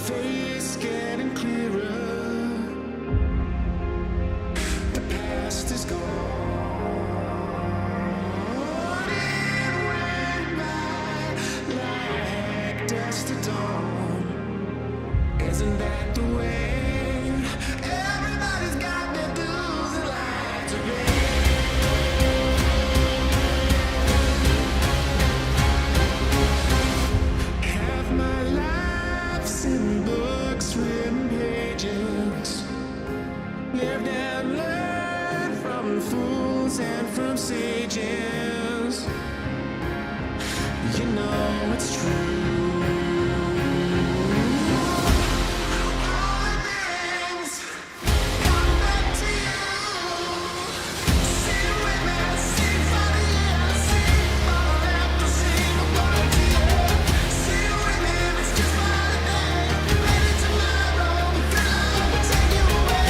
face getting clearer. The past is gone. It went by like dust at dawn. Isn't that the way? Everybody's got their dues in life to pay. Have my lives in books, written pages. Lived and learned from fools and from sages. You know it's true. All the things come back to you. Sing with me, sing for the year, sing for the laughter, sing for the tears. Sing with me, it's just for the day. Maybe tomorrow the good Lord will take you away.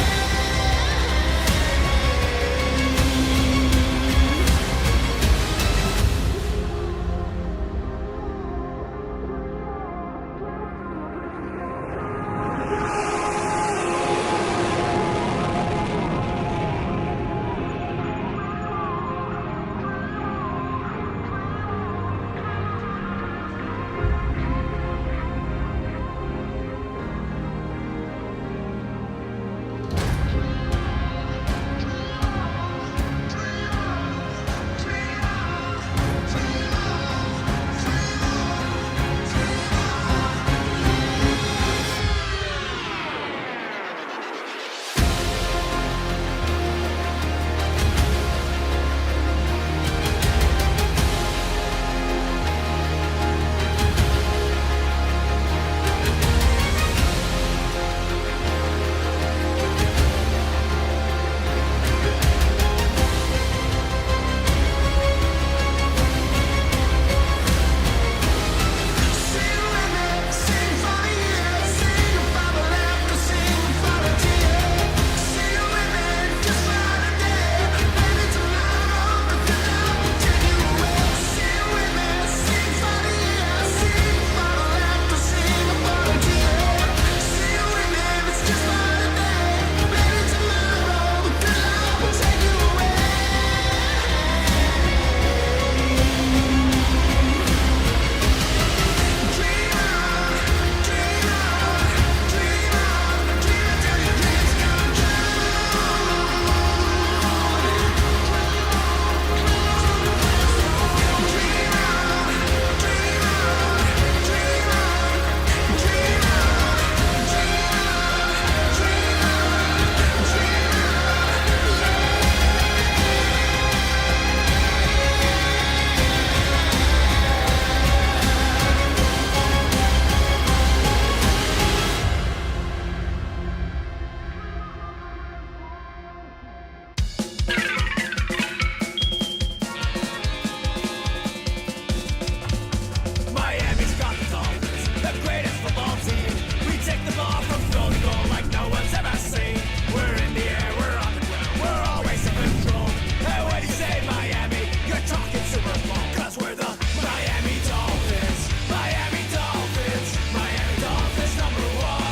Miami's got the Dolphins, the greatest football team. We take the ball from goal to goal like no one's ever seen. We're in the air, we're on the ground, we're always in control. And when you say Miami, you're talking Super Bowl. 'Cause we're the Miami Dolphins, Miami Dolphins, Miami Dolphins number one.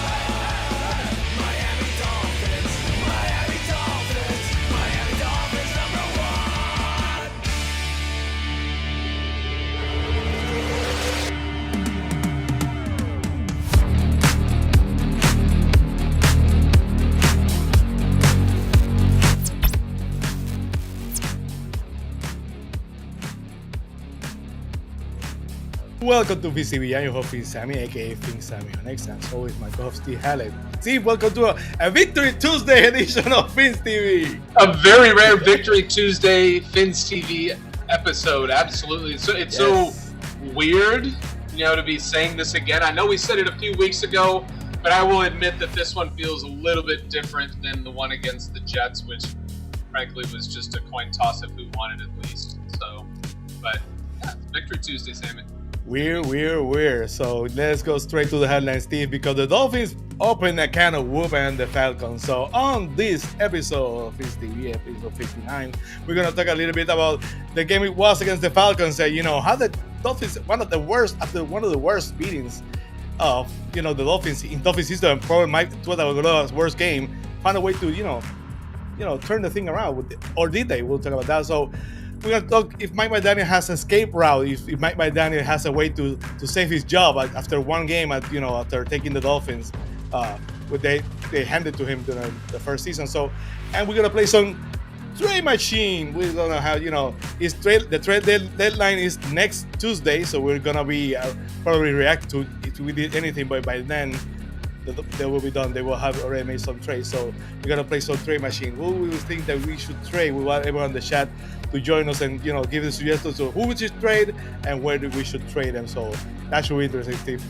Miami Dolphins, Miami Dolphins, Miami Dolphins number one. Welcome to VCB. I'm your host, Fins Sammy, aka Fins Sammy. Next, as always, my co-host Steve Hallett. Steve, welcome to a Victory Tuesday edition of Fins TV. A very rare Victory Tuesday Fins TV episode. Absolutely. It's so weird, to be saying this again. I know we said it a few weeks ago, but I will admit that this one feels a little bit different than the one against the Jets, which frankly was just a coin toss of who won it at least. So, but yeah, Victory Tuesday, Sammy. Weird. So let's go straight to the headlines, Steve, because the Dolphins open a can of whoop and the Falcons. So on this episode of Fins TV, episode 59, we're gonna talk a little bit about the game it was against the Falcons. How the Dolphins, one of the worst beatings of the Dolphins in Dolphins history, and probably Mike Tagovailoa's worst game, find a way to turn the thing around, or did they? We'll talk about that. So we're gonna talk if Mike McDaniel has an escape route, if Mike McDaniel has a way to save his job after one game, after taking the Dolphins, they handed to him during the first season. So, and we're gonna play some trade machine. We're gonna have the trade deadline is next Tuesday, so we're gonna be probably react to if we did anything, but by then they will be done. They will have already made some trades. So we're gonna play some trade machine. Who we think that we should trade? We want everyone in the chat to join us and give us suggestions of who we should trade and where we should trade them. So that should be interesting, Steve.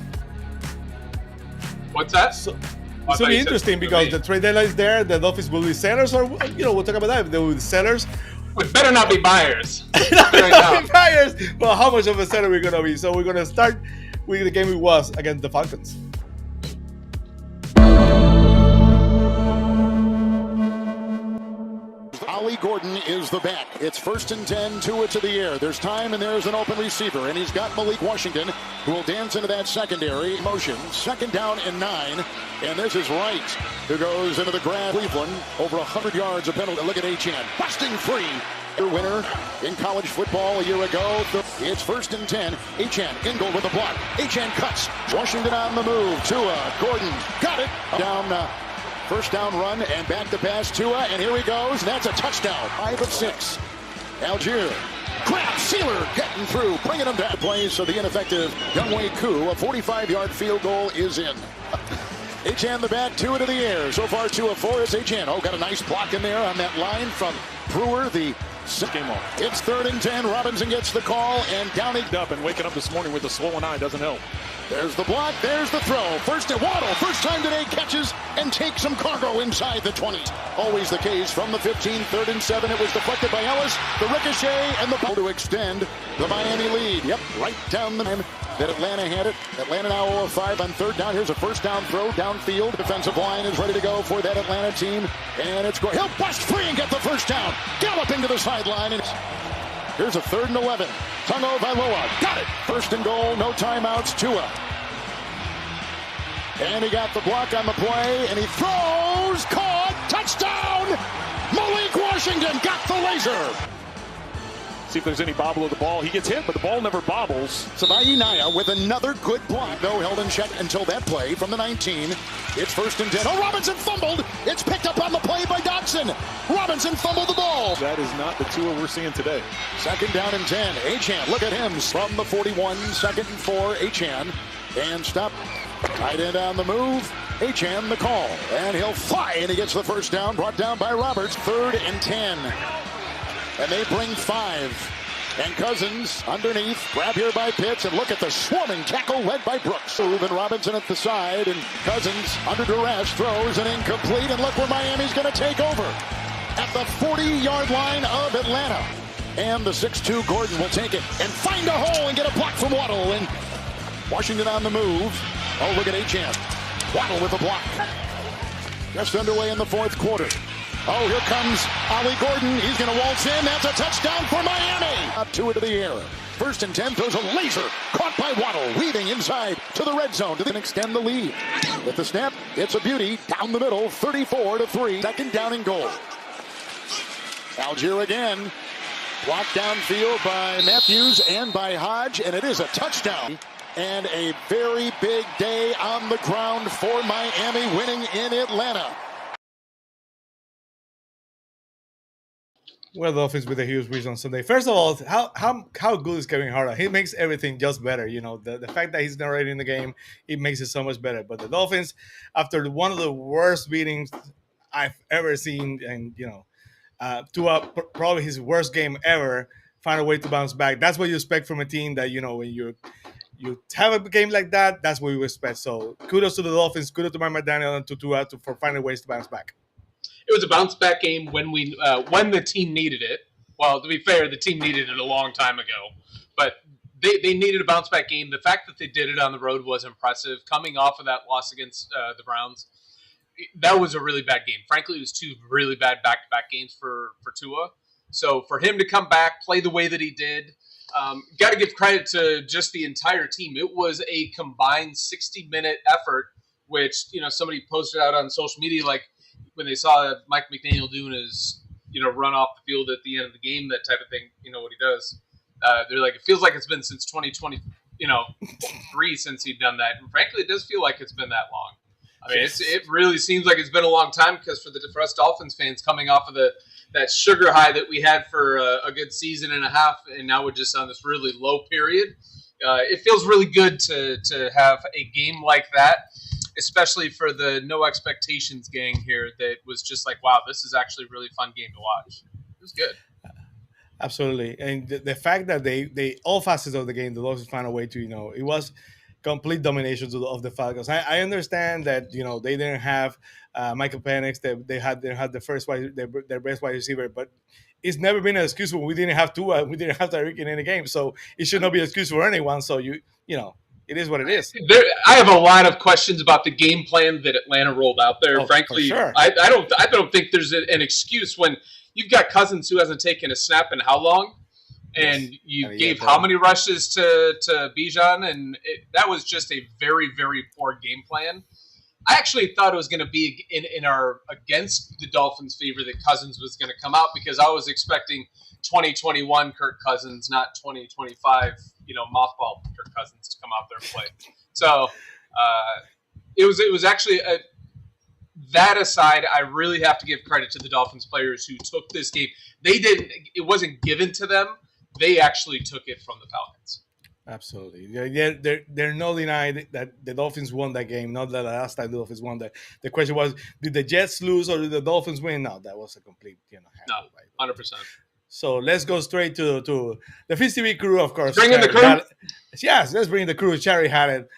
What's that? So, it's going to be interesting because the trade deadline is there. The Dolphins will be sellers, or we'll talk about that. If they will be sellers, we better not be buyers. Buyers. Well, how much of a seller we're going to be? So we're going to start with the game it was against the Falcons. Ollie Gordon is the back. It's 1st and 10, Tua to the air. There's time and there's an open receiver, and he's got Malik Washington, who will dance into that secondary motion. 2nd down and 9, and this is Wright, who goes into the grab. Cleveland, over 100 yards, a penalty. Look at Achane, busting free. Their winner in college football a year ago. It's 1st and 10. Achane in goal with a block. Achane cuts. Washington on the move. Tua, Gordon, got it. Down. First down run and back to pass Tua, and here he goes. That's a touchdown. 5 of 6. Algier. Grab Sealer getting through, bringing him down. Plays so the ineffective Younghoe Koo. A 45-yard field goal is in. Achane the back, Tua to the air. So far 2 of 4 is Achane. Oh, got a nice block in there on that line from Brewer, the game on. It's 3rd and 10. Robinson gets the call, and down he up, and waking up this morning with a swollen eye doesn't help. There's the block, there's the throw. First at Waddle, first time today, catches and takes some cargo inside the 20. Always the case from the 15, 3rd and 7. It was deflected by Ellis, the ricochet, and the ball to extend the Miami lead. Yep, right down the man that Atlanta had it. Atlanta now 0 of 5 on 3rd down. Here's a first down throw downfield. Defensive line is ready to go for that Atlanta team. And it's going. He'll bust free and get the first down. Galloping to the sideline. And here's a 3rd and 11. Tagovailoa got it. 1st and goal. No timeouts. Tua. And he got the block on the play. And he throws. Caught. Touchdown. Malik Washington got the laser. See if there's any bobble of the ball. He gets hit, but the ball never bobbles. Savai Naya with another good block. No held in check until that play from the 19. It's 1st and 10. Oh, Robinson fumbled. It's picked up on the play by Dotson. Robinson fumbled the ball. That is not the Tua we're seeing today. 2nd down and 10. Achane, look at him. From the 41, 2nd and 4. Achane. And stop. Tight end on the move. Achane the call. And he'll fly, and he gets the first down. Brought down by Roberts. 3rd and 10. And they bring 5. And Cousins underneath. Grab here by Pitts. And look at the swarming tackle led by Brooks. And Robinson at the side. And Cousins under duress throws an incomplete. And look where Miami's going to take over. At the 40-yard line of Atlanta. And the 6'2 Gordon will take it. And find a hole and get a block from Waddle. And Washington on the move. Oh, look at Achane. Waddle with a block. Just underway in the 4th quarter. Oh, here comes Ollie Gordon. He's going to waltz in. That's a touchdown for Miami. Up Tua to the air. 1st and 10. Throws a laser. Caught by Waddle. Weaving inside to the red zone to then extend the lead. With the snap, it's a beauty. Down the middle, 34-3. 2nd down and goal. Algier again. Blocked downfield by Matthews and by Hodge. And it is a touchdown. And a very big day on the ground for Miami, winning in Atlanta. Well, the Dolphins with a huge win on Sunday. First of all, how good is Kevin Hart? He makes everything just better. The fact that he's narrating the game, it makes it so much better. But the Dolphins, after one of the worst beatings I've ever seen, and to probably his worst game ever, find a way to bounce back. That's what you expect from a team that when you have a game like that, that's what you expect. So kudos to the Dolphins, kudos to Mike McDaniel and to Tua for finding ways to bounce back. It was a bounce back game when the team needed it. Well, to be fair, the team needed it a long time ago, but they needed a bounce back game. The fact that they did it on the road was impressive. Coming off of that loss against the Browns, that was a really bad game. Frankly, it was 2 really bad back-to-back games for Tua. So for him to come back, play the way that he did, got to give credit to just the entire team. It was a combined 60-minute effort, which, somebody posted out on social media, like when they saw Mike McDaniel doing his, run off the field at the end of the game, that type of thing, what he does. They're like, it feels like it's been since 2020, 3 since he'd done that. And frankly, it does feel like it's been that long. I mean, it really seems like it's been a long time because for us Dolphins fans coming off of that sugar high that we had for a good season and a half, and now we're just on this really low period. It feels really good to have a game like that, especially for the no expectations gang here. That was just like, wow, this is actually a really fun game to watch. It was good. Absolutely, and the fact that they all facets of the game, the Dolphins found a way to, it was complete domination of the Falcons. I understand that they didn't have Michael Penix, that they had the first their best wide receiver, but it's never been an excuse when we didn't have Tua, we didn't have Tyreek in any game, so it should not be an excuse for anyone. So it is what it is. I have a lot of questions about the game plan that Atlanta rolled out there. Frankly, sure. I don't think there's an excuse when you've got Cousins who hasn't taken a snap in how long, and you gave how many rushes to Bijan, and that was just a very, very poor game plan. I actually thought it was going to be in our against the Dolphins' favor that Cousins was going to come out, because I was expecting 2021 Kirk Cousins, not 2025, mothball Kirk Cousins to come out there and play. So it was actually that aside, I really have to give credit to the Dolphins players who took this game. It wasn't given to them. They actually took it from the Falcons. Absolutely. Yeah, they're no denying that the Dolphins won that game. Not that the last time the Dolphins won that. The question was, did the Jets lose or did the Dolphins win? No, that was a complete, No, 100%. So let's go straight to the Fins TV crew, of course. Bring in the crew? Yes, let's bring in the crew. Shari Hallett,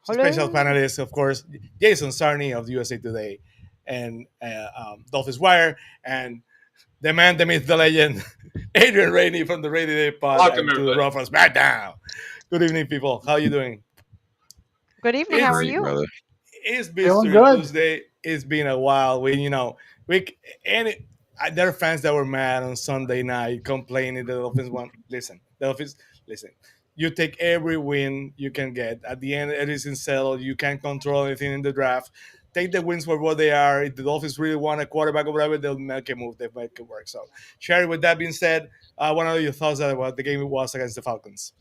special panelist, of course. Jason Sarney of USA Today and Dolphins Wire, and the man, the myth, the legend, Adrian Rainey from the Rainy Day Pod. Welcome, to the Raw from SmackDown. Good evening, people. How are you doing? Good evening. How are you? Brother. It's been Tuesday. It's been a while. There are fans that were mad on Sunday night complaining the Dolphins won. Listen. You take every win you can get. At the end, everything's settled. You can't control anything in the draft. Take the wins for what they are. If the Dolphins really want a quarterback or whatever, they'll make a move. They'll make it work. So, Shari, with that being said, I want to know your thoughts about the game it was against the Falcons.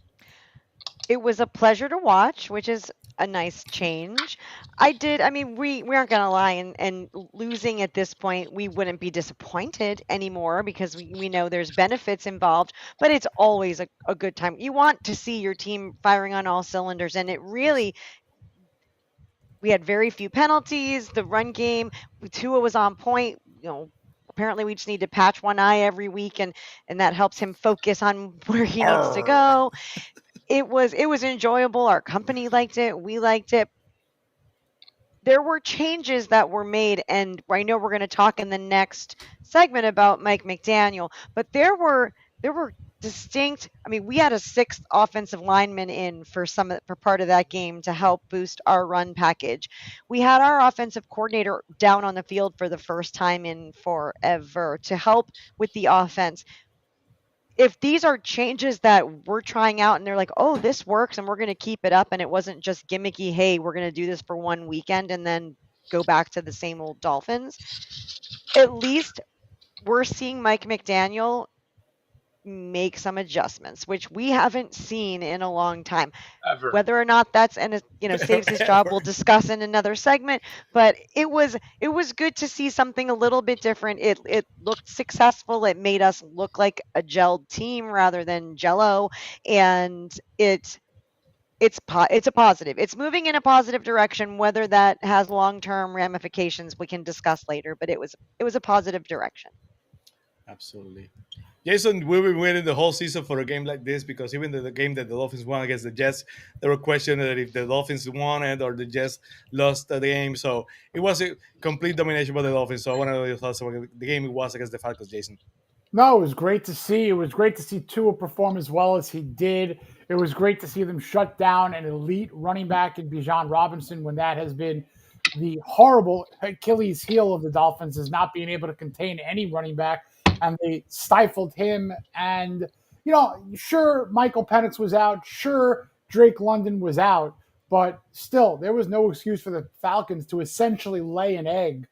It was a pleasure to watch, which is a nice change. We aren't going to lie, and losing at this point, we wouldn't be disappointed anymore because we know there's benefits involved, but it's always a good time. You want to see your team firing on all cylinders, and it really... We had very few penalties. The run game, Tua was on point. Apparently we just need to patch one eye every week, and that helps him focus on where he needs to go. It was enjoyable. Our company liked it. We liked it. There were changes that were made, and I know we're going to talk in the next segment about Mike McDaniel, but there were distinct. We had a sixth offensive lineman in for part of that game to help boost our run package. We had our offensive coordinator down on the field for the first time in forever to help with the offense. If these are changes that we're trying out and they're like, oh, this works and we're going to keep it up, and it wasn't just gimmicky, hey, we're going to do this for one weekend and then go back to the same old Dolphins, at least we're seeing Mike McDaniel make some adjustments, which we haven't seen in a long time. Ever. Whether or not that's saves his job, we'll discuss in another segment. But it was good to see something a little bit different. It looked successful. It made us look like a gelled team rather than Jello, and it's a positive. It's moving in a positive direction. Whether that has long-term ramifications, we can discuss later. But it was a positive direction. Absolutely. Jason, we've been waiting the whole season for a game like this, because even the game that the Dolphins won against the Jets, there were questions that if the Dolphins won it or the Jets lost the game. So it was a complete domination by the Dolphins. So I want to know your thoughts about the game it was against the Falcons, Jason. No, it was great to see. It was great to see Tua perform as well as he did. It was great to see them shut down an elite running back in Bijan Robinson, when that has been the horrible Achilles heel of the Dolphins, is not being able to contain any running back. And they stifled him. And, sure, Michael Penix was out. Sure, Drake London was out. But still, there was no excuse for the Falcons to essentially lay an egg.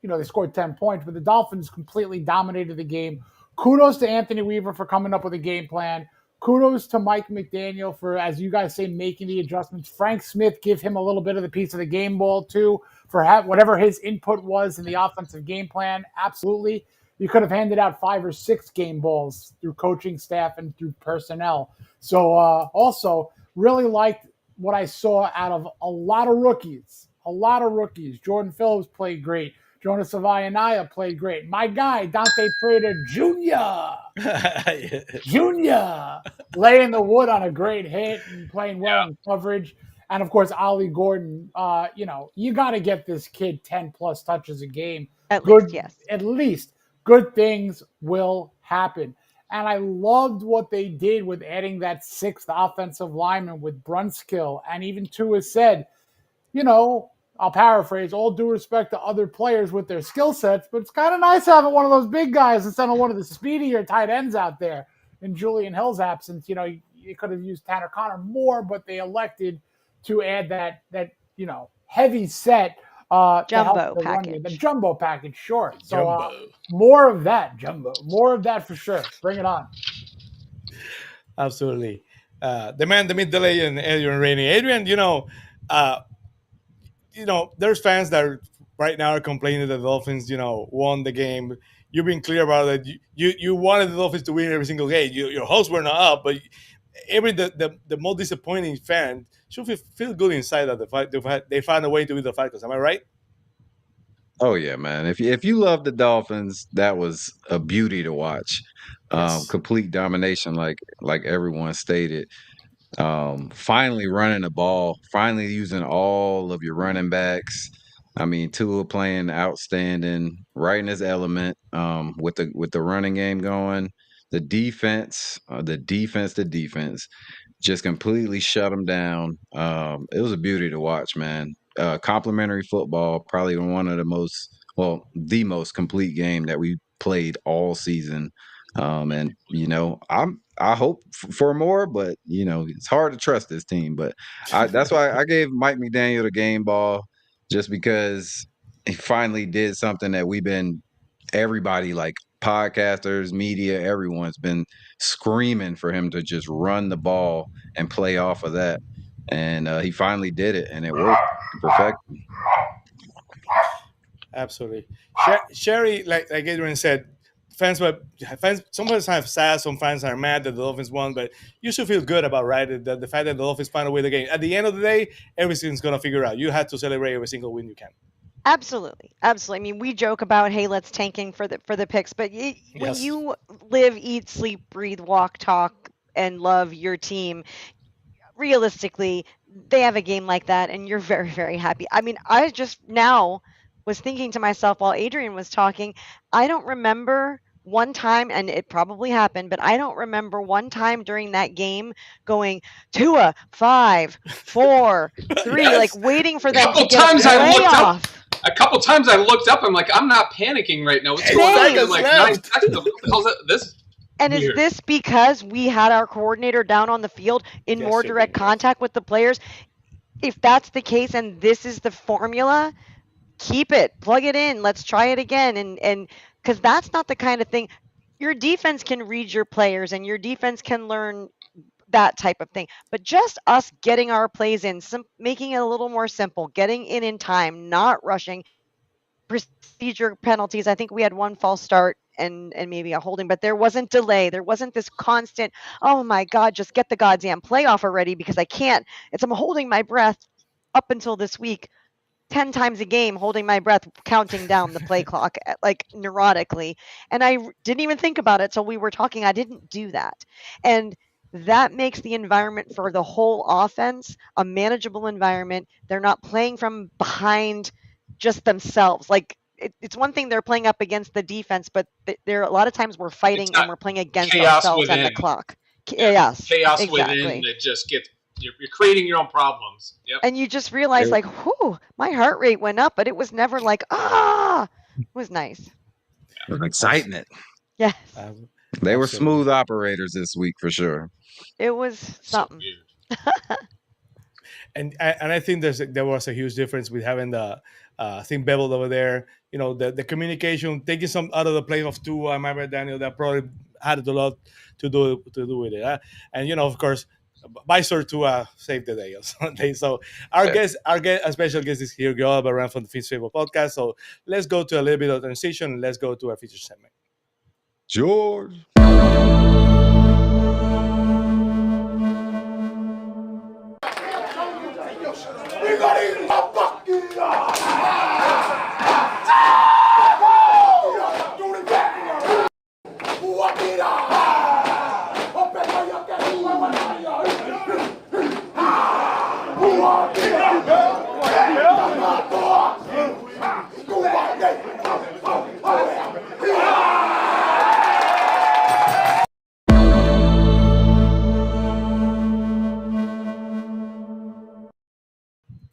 They scored 10 points, but the Dolphins completely dominated the game. Kudos to Anthony Weaver for coming up with a game plan. Kudos to Mike McDaniel for, as you guys say, making the adjustments. Frank Smith, give him a little bit of the piece of the game ball, too, for whatever his input was in the offensive game plan. Absolutely. You could have handed out 5 or 6 game balls through coaching staff and through personnel. So also, really liked what I saw out of a lot of rookies. Jordan Phillips played great. Jonas Avayanaya played great. My guy, Dante Prater Jr. laying the wood on a great hit and playing well in coverage. And, of course, Ollie Gordon, you got to get this kid 10-plus touches a game. At least, yes. At least. Good things will happen. And I loved what they did with adding that 6th offensive lineman with Brunskill. And even Tua said, I'll paraphrase, all due respect to other players with their skill sets, but it's kind of nice having one of those big guys instead of one of the speedier tight ends out there. In Julian Hill's absence, you could have used Tanner Connor more, but they elected to add that heavy set jumbo package. The jumbo package, sure. So more of that, jumbo. More of that for sure. Bring it on. Absolutely. The man, the myth, the legend, Adrian Rainey. Adrian, there's fans that right now are complaining that the Dolphins, won the game. You've been clear about it. You wanted the Dolphins to win every single game. Your hopes were not up, but the most disappointing fan should feel good inside that they found a way to beat the Falcons. Am I right? Oh yeah, man. If you love the Dolphins, that was a beauty to watch. Yes. Complete domination, like everyone stated. Finally running the ball, finally using all of your running backs. I mean, Tua playing outstanding, right in his element, with the running game going. The defense just completely shut them down. It was a beauty to watch, man. Complimentary football, probably one of the most complete game that we played all season. And I hope for more, but it's hard to trust this team. But that's why I gave Mike McDaniel the game ball, just because he finally did something that everybody, like podcasters, media, everyone's been screaming for him to just run the ball and play off of that. And he finally did it, and it worked perfectly. Absolutely. Shari, like Adrian said, fans sometimes have sad, some fans are mad that the Dolphins won, but you should feel good about the fact that the Dolphins found a way to the game. At the end of the day, everything's going to figure out. You have to celebrate every single win you can. Absolutely. I mean, we joke about, hey, let's tanking for the picks, but when you live, eat, sleep, breathe, walk, talk, and love your team, realistically, they have a game like that, and you're very, very happy. I mean, I just now was thinking to myself while Adrian was talking, I don't remember one time, and it probably happened, but I don't remember one time during that game going, Tua, 5, 4, 3, Yes. like waiting for them to get times a I looked playoff. A couple times I looked up. I'm like, I'm not panicking right now. What's going on? I'm like, 9 seconds. What the hell's that? This. And is Weird. this because we had our coordinator down on the field in Yes, more it direct is. contact with the players? If that's the case and this is the formula, keep it, plug it in, let's try it again. And because that's not the kind of thing, your defense can read your players and your defense can learn that type of thing. But just us getting our plays in, making it a little more simple, getting in time, not rushing, procedure penalties. I think we had one false start and maybe a holding, but there wasn't delay. There wasn't this constant, oh my God, just get the goddamn playoff already because I can't. I'm holding my breath up until this week, 10 times a game, holding my breath, counting down the play clock, like neurotically. And I didn't even think about it till we were talking. I didn't do that. And that makes the environment for the whole offense a manageable environment. They're not playing from behind just themselves. Like it's one thing they're playing up against the defense, but there a lot of times we're fighting and we're playing against ourselves and the clock. Chaos exactly. within that just gets you're creating your own problems. Yep. And you just realize, like, whew, my heart rate went up, but it was never like, it was nice. Excitement. Yes. They were Absolutely. smooth operators this week for sure. It was something. Weird. And I think there was a huge difference with having the I think Bevel over there. You know, the communication, taking some out of the play of Tua and McDaniel, that probably had a lot to do with it. And you know, of course, Visor Tua saved the day on Sunday. So our special guest is here, Joe Albarran from the Fins Sammy podcast. So let's go to a little bit of transition and let's go to our feature segment. George.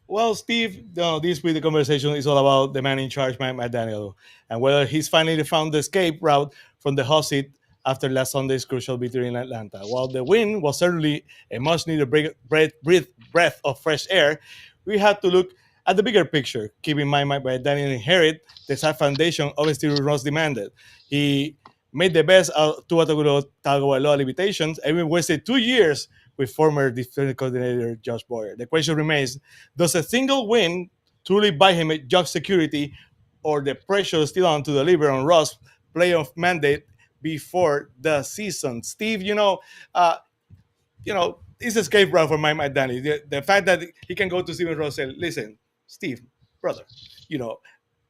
Well, Steve, this week the conversation is all about the man in charge, Mike McDaniel, and whether he's finally found the escape route from the hot seat after last Sunday's crucial victory in Atlanta. While the win was certainly a much-needed breath of fresh air, we had to look at the bigger picture, keep in mind Mike McDaniel inherited the side foundation of Steve Ross demanded. He made the best out of Tagovailoa limitations, and we wasted 2 years with former defensive coordinator Josh Boyer. The question remains, does a single win truly buy him a job security, or the pressure is still on to deliver on Ross' playoff mandate before the season? Steve, it's a escape route for Mike McDaniel. The fact that he can go to Steven Ross and say, listen, Steve, brother,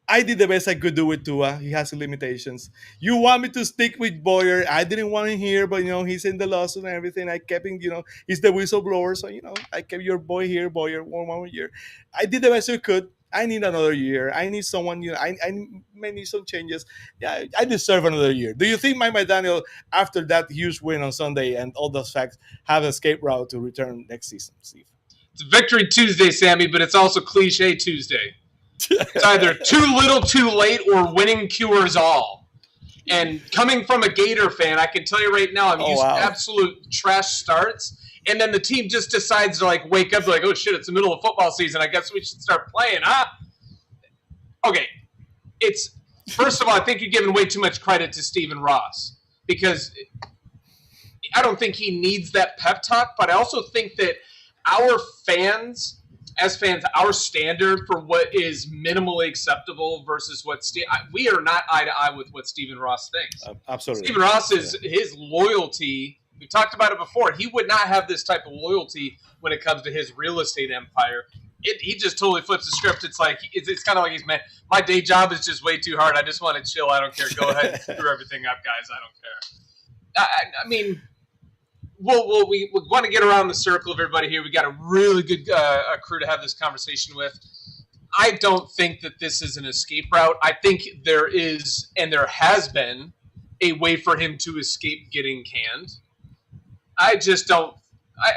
I did the best I could do with Tua. He has limitations. You want me to stick with Boyer? I didn't want him here, but he's in the lawsuit and everything. I kept him. He's the whistleblower, so I kept your boy here, Boyer, one more year. I did the best I could. I need another year. I need someone. I may need some changes. Yeah, I deserve another year. Do you think Mike McDaniel, after that huge win on Sunday and all those facts, have an escape route to return next season, Steve? It's Victory Tuesday, Sammy, but it's also Cliche Tuesday. It's either too little, too late, or winning cures all. And coming from a Gator fan, I can tell you right now, I'm used to absolute trash starts. And then the team just decides to wake up, oh shit, it's the middle of football season. I guess we should start playing, huh? Okay, first of all, I think you're giving way too much credit to Stephen Ross, because I don't think he needs that pep talk, but I also think that our fans, our standard for what is minimally acceptable versus what we are not eye to eye with what Stephen Ross thinks. Absolutely. Stephen Ross his loyalty. We talked about it before. He would not have this type of loyalty when it comes to his real estate empire. He just totally flips the script. It's kind of like he's, man, my day job is just way too hard. I just want to chill. I don't care. Go ahead and screw everything up, guys. I don't care. I mean, we want to get around the circle of everybody here. We got a really good crew to have this conversation with. I don't think that this is an escape route. I think there is, and there has been, a way for him to escape getting canned. I just don't.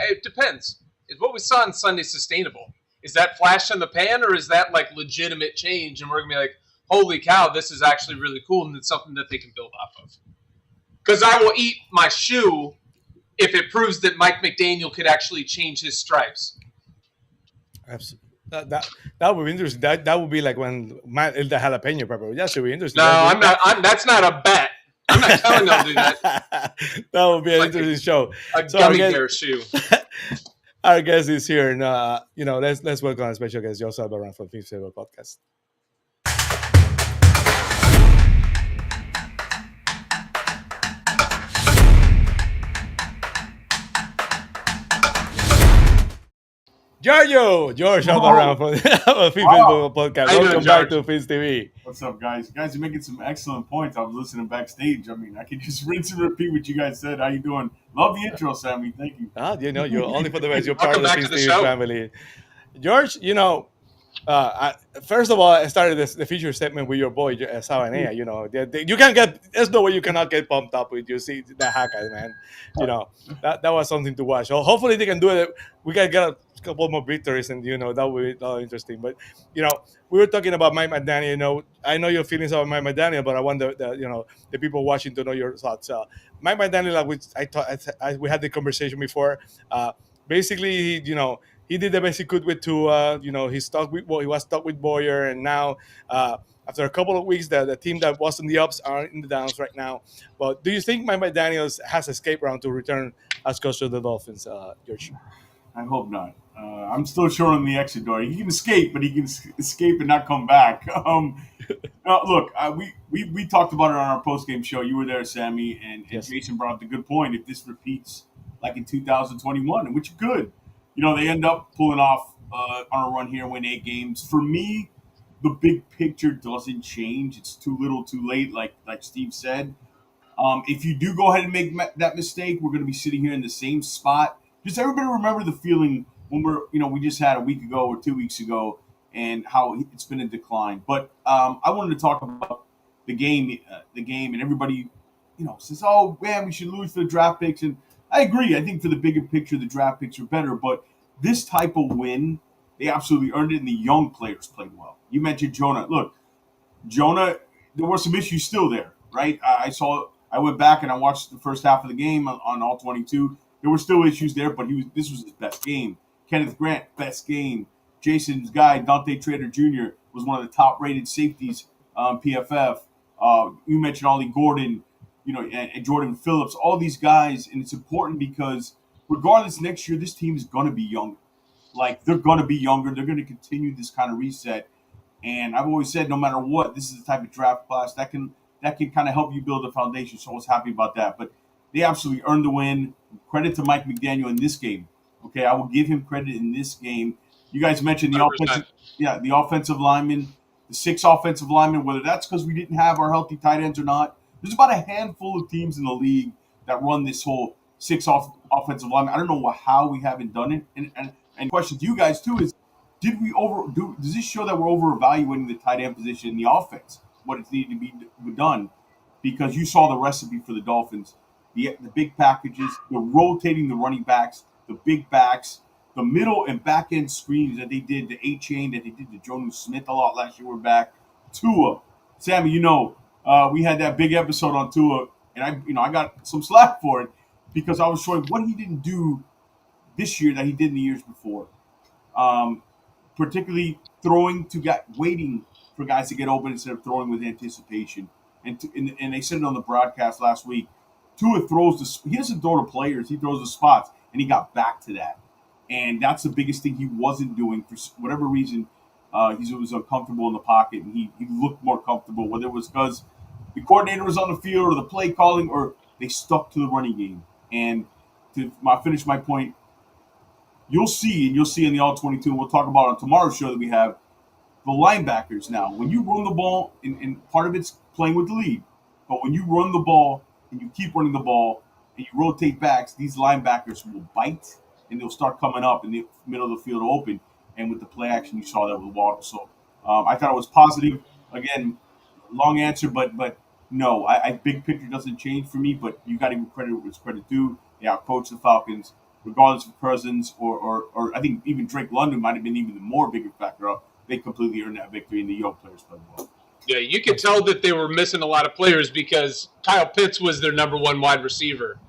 It depends. Is what we saw on Sunday sustainable? Is that flash in the pan, or is that legitimate change? And we're gonna be like, holy cow, this is actually really cool, and it's something that they can build off of. Because I will eat my shoe if it proves that Mike McDaniel could actually change his stripes. Absolutely. That would be interesting. That would be like when the jalapeno pepper. That should be interesting. No, I'm not. That's not a bet. I'm not telling them to do that. That would be an interesting show. A gummy bear shoe. Our guest is here, and let's welcome our special guest, Joe Albarran from Fins Sammy podcast. George Albarran from the Fins podcast. Welcome back to Fins TV. What's up, guys? Guys are making some excellent points. I was listening backstage. I mean, I can just rinse and repeat what you guys said. How you doing? Love the intro, Sammy. Thank you. You're only for the best. You're part of the Fins TV family. George, First of all, I started the feature statement with your boy Savanea. You know, you can get. There's no way you cannot get pumped up with you see the Hawkeye, man. You know that was something to watch. So hopefully they can do it. We can get a couple more victories, and that will be interesting. But we were talking about Mike McDaniel. I know your feelings about Mike McDaniel, but I want the people watching to know your thoughts. Mike McDaniel, we had the conversation before. Basically, he did the best he could with Tua. He was stuck with Boyer, and now after a couple of weeks, the team that was in the ups are in the downs right now. But do you think Mike McDaniel has escape round to return as coach of the Dolphins, George? I hope not. I'm still showing him the exit door. He can escape, but he can escape and not come back. Look, we talked about it on our post-game show. You were there, Sammy, and Yes. Jason brought up the good point. If this repeats like in 2021, which it could, they end up pulling off on a run here and win 8 games. For me, the big picture doesn't change. It's too little, too late, like Steve said. If you do go ahead and make that mistake, we're going to be sitting here in the same spot. Just everybody remember the feeling when we just had a week ago or 2 weeks ago and how it's been a decline. But I wanted to talk about the game, and everybody, says, oh, man, we should lose for the draft picks. And I agree. I think for the bigger picture, the draft picks are better. But this type of win, they absolutely earned it, and the young players played well. You mentioned Jonah. Look, Jonah, there were some issues still there, right? I went back and I watched the first half of the game on all 22. There were still issues there, but this was his best game. Kenneth Grant, best game. Jason's guy, Dante Trader Jr., was one of the top-rated safeties on PFF. You mentioned Ollie Gordon, and Jordan Phillips, all these guys, and it's important because regardless next year, this team is going to be younger. Like, they're going to be younger. They're going to continue this kind of reset. And I've always said, no matter what, this is the type of draft class that can kind of help you build a foundation. So I was happy about that. But they absolutely earned the win. Credit to Mike McDaniel in this game. Okay, I will give him credit in this game. You guys mentioned the 100%. offensive linemen, the 6 offensive linemen, whether that's because we didn't have our healthy tight ends or not. There's about a handful of teams in the league that run this whole 6 offensive linemen. I don't know how we haven't done it. And question to you guys, too, is does this show that we're over-evaluating the tight end position in the offense, what it needed to be done? Because you saw the recipe for the Dolphins, the big packages, the rotating the running backs, the big backs, the middle and back end screens that they did, the A-chain that they did to Jonnu Smith a lot last year. We're back. Tua, Sammy, we had that big episode on Tua, and I got some slack for it because I was showing what he didn't do this year that he did in the years before. Particularly waiting for guys to get open instead of throwing with anticipation. And they said it on the broadcast last week. Tua he doesn't throw to players, he throws to spots, and he got back to that. And that's the biggest thing he wasn't doing for whatever reason. He was uncomfortable in the pocket, and he looked more comfortable, whether it was because the coordinator was on the field or the play calling, or they stuck to the running game. And to finish my point, you'll see in the All-22, and we'll talk about on tomorrow's show that we have, the linebackers now. When you run the ball, and part of it's playing with the lead, but when you run the ball and you keep running the ball and you rotate backs, these linebackers will bite and they'll start coming up in the middle of the field open. And with the play action, you saw that with Waddle. So I thought it was positive. Again, long answer, but no, big picture doesn't change for me. But you got to give credit where it's credit due. They outcoached the Falcons, regardless of Cousins or I think even Drake London might have been even the more bigger factor. They completely earned that victory, and the young players played well. Yeah, you could tell that they were missing a lot of players because Kyle Pitts was their number 1 wide receiver,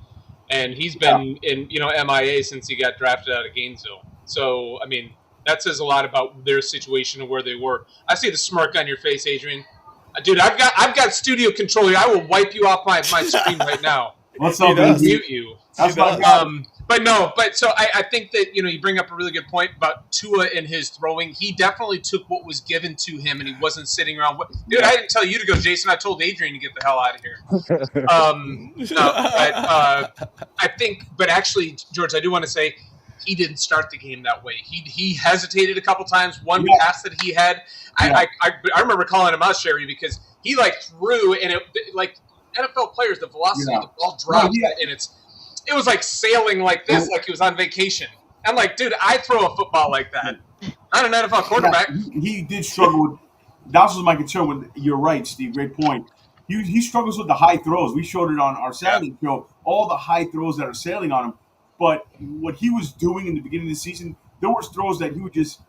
and he's been in MIA since he got drafted out of Gainesville. So I mean, that says a lot about their situation and where they were. I see the smirk on your face, Adrian. Dude, I've got studio control here. I will wipe you off my screen right now. What's up, mute you. That's my guy. But so I think that, you bring up a really good point about Tua and his throwing. He definitely took what was given to him, and he wasn't sitting around. Dude, I didn't tell you to go, Jason. I told Adrian to get the hell out of here. I think, but actually, George, I do want to say he didn't start the game that way. He hesitated a couple times. One pass that he had, I remember calling him out, Shari, because he threw, and it NFL players, the velocity of the ball dropped, and it was like sailing like this, like he was on vacation. I'm like, dude, I throw a football like that. Not an NFL quarterback. Yeah, he did struggle with. That was my concern. With you're right, Steve. Great point. He struggles with the high throws. We showed it on our Saturday show. All the high throws that are sailing on him. But what he was doing in the beginning of the season, there was throws that he would just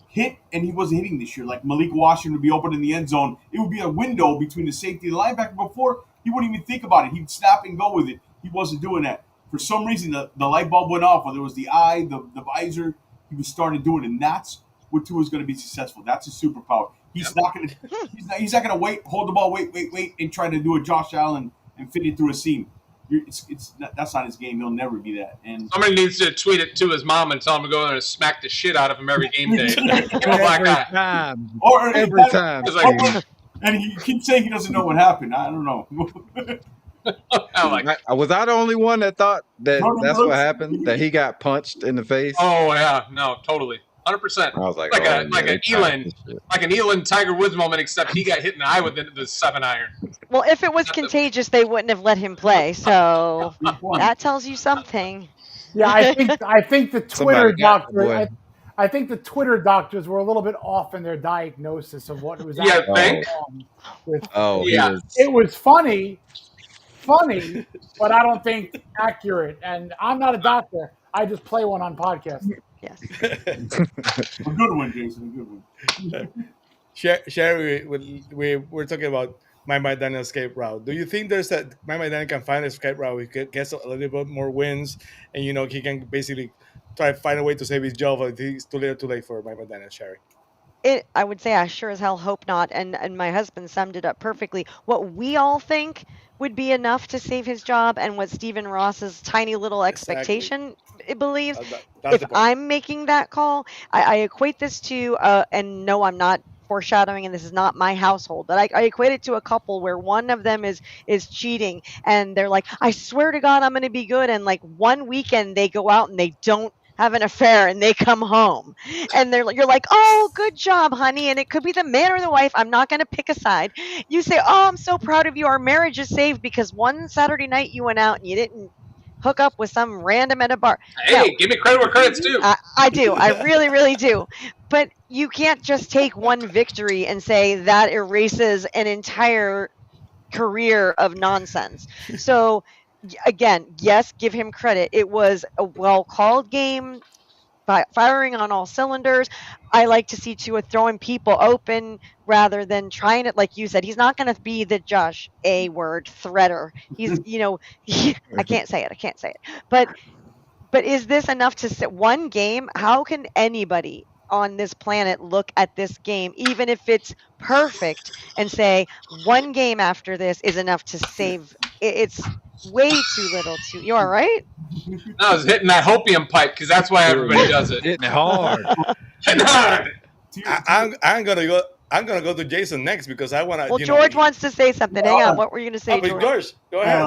hit, and he wasn't hitting this year. Like Malik Washington would be open in the end zone. It would be a window between the safety and the linebacker. Before, he wouldn't even think about it. He'd snap and go with it. He wasn't doing that. For some reason, the light bulb went off, whether it was the eye, the visor. He was starting to do it, and that's what Tua's going to be successful. That's his superpower. He's not going to. He's not going to wait, hold the ball, wait, and try to do a Josh Allen and fit it through a seam. That's not his game. He'll never be that. And somebody needs to tweet it to his mom and tell him to go there and smack the shit out of him every game day. Every time. And he keeps saying he doesn't know what happened. I don't know. Was I the only one that thought that's what happened? That he got punched in the face? Oh yeah, no, totally, 100%. I was like, like an Elon Tiger Woods moment, except he got hit in the eye with the 7-iron. Well, if it was contagious, they wouldn't have let him play. So that tells you something. Yeah, I think the Twitter doctor. I think the Twitter doctors were a little bit off in their diagnosis of what was actually wrong with. It was funny, but I don't think accurate. And I'm not a doctor. I just play one on podcast. Yes. A good one, Jason. A good one. Shari, we're talking about Mike McDaniel's escape route. Do you think there's that Mike McDaniel can find a escape route? He gets a little bit more wins, and he can basically try to find a way to save his job. If it's too little, too late for Mike McDaniel, Shari. I would say I sure as hell hope not. And my husband summed it up perfectly. What we all think would be enough to save his job, and what Stephen Ross's tiny little expectation believes. If I'm making that call, I equate this to, and no, I'm not foreshadowing, and this is not my household, but I equate it to a couple where one of them is cheating, and they're like, I swear to God, I'm going to be good. And like one weekend they go out and they don't have an affair, and they come home, and you're like, oh, good job, honey. And it could be the man or the wife. I'm not going to pick a side. You say, oh, I'm so proud of you. Our marriage is saved because one Saturday night you went out and you didn't hook up with some random at a bar. Hey, give me credit where credit's due. I do. I really, really do. But you can't just take one victory and say that erases an entire career of nonsense. So again, yes, give him credit. It was a well-called game, firing on all cylinders. I like to see Tua throwing people open rather than trying it. Like you said, he's not going to be the Josh A word threader. He's, I can't say it. But is this enough to sit one game? How can anybody on this planet look at this game, even if it's perfect, and say one game after this is enough to save? It's way too little. You all right? I was hitting that hopium pipe because that's why everybody does it. Hitting it hard. Hitting hard. I'm gonna go to Jason next because I want to. Well, George wants to say something. Hang on. What were you going to say, George? Go ahead.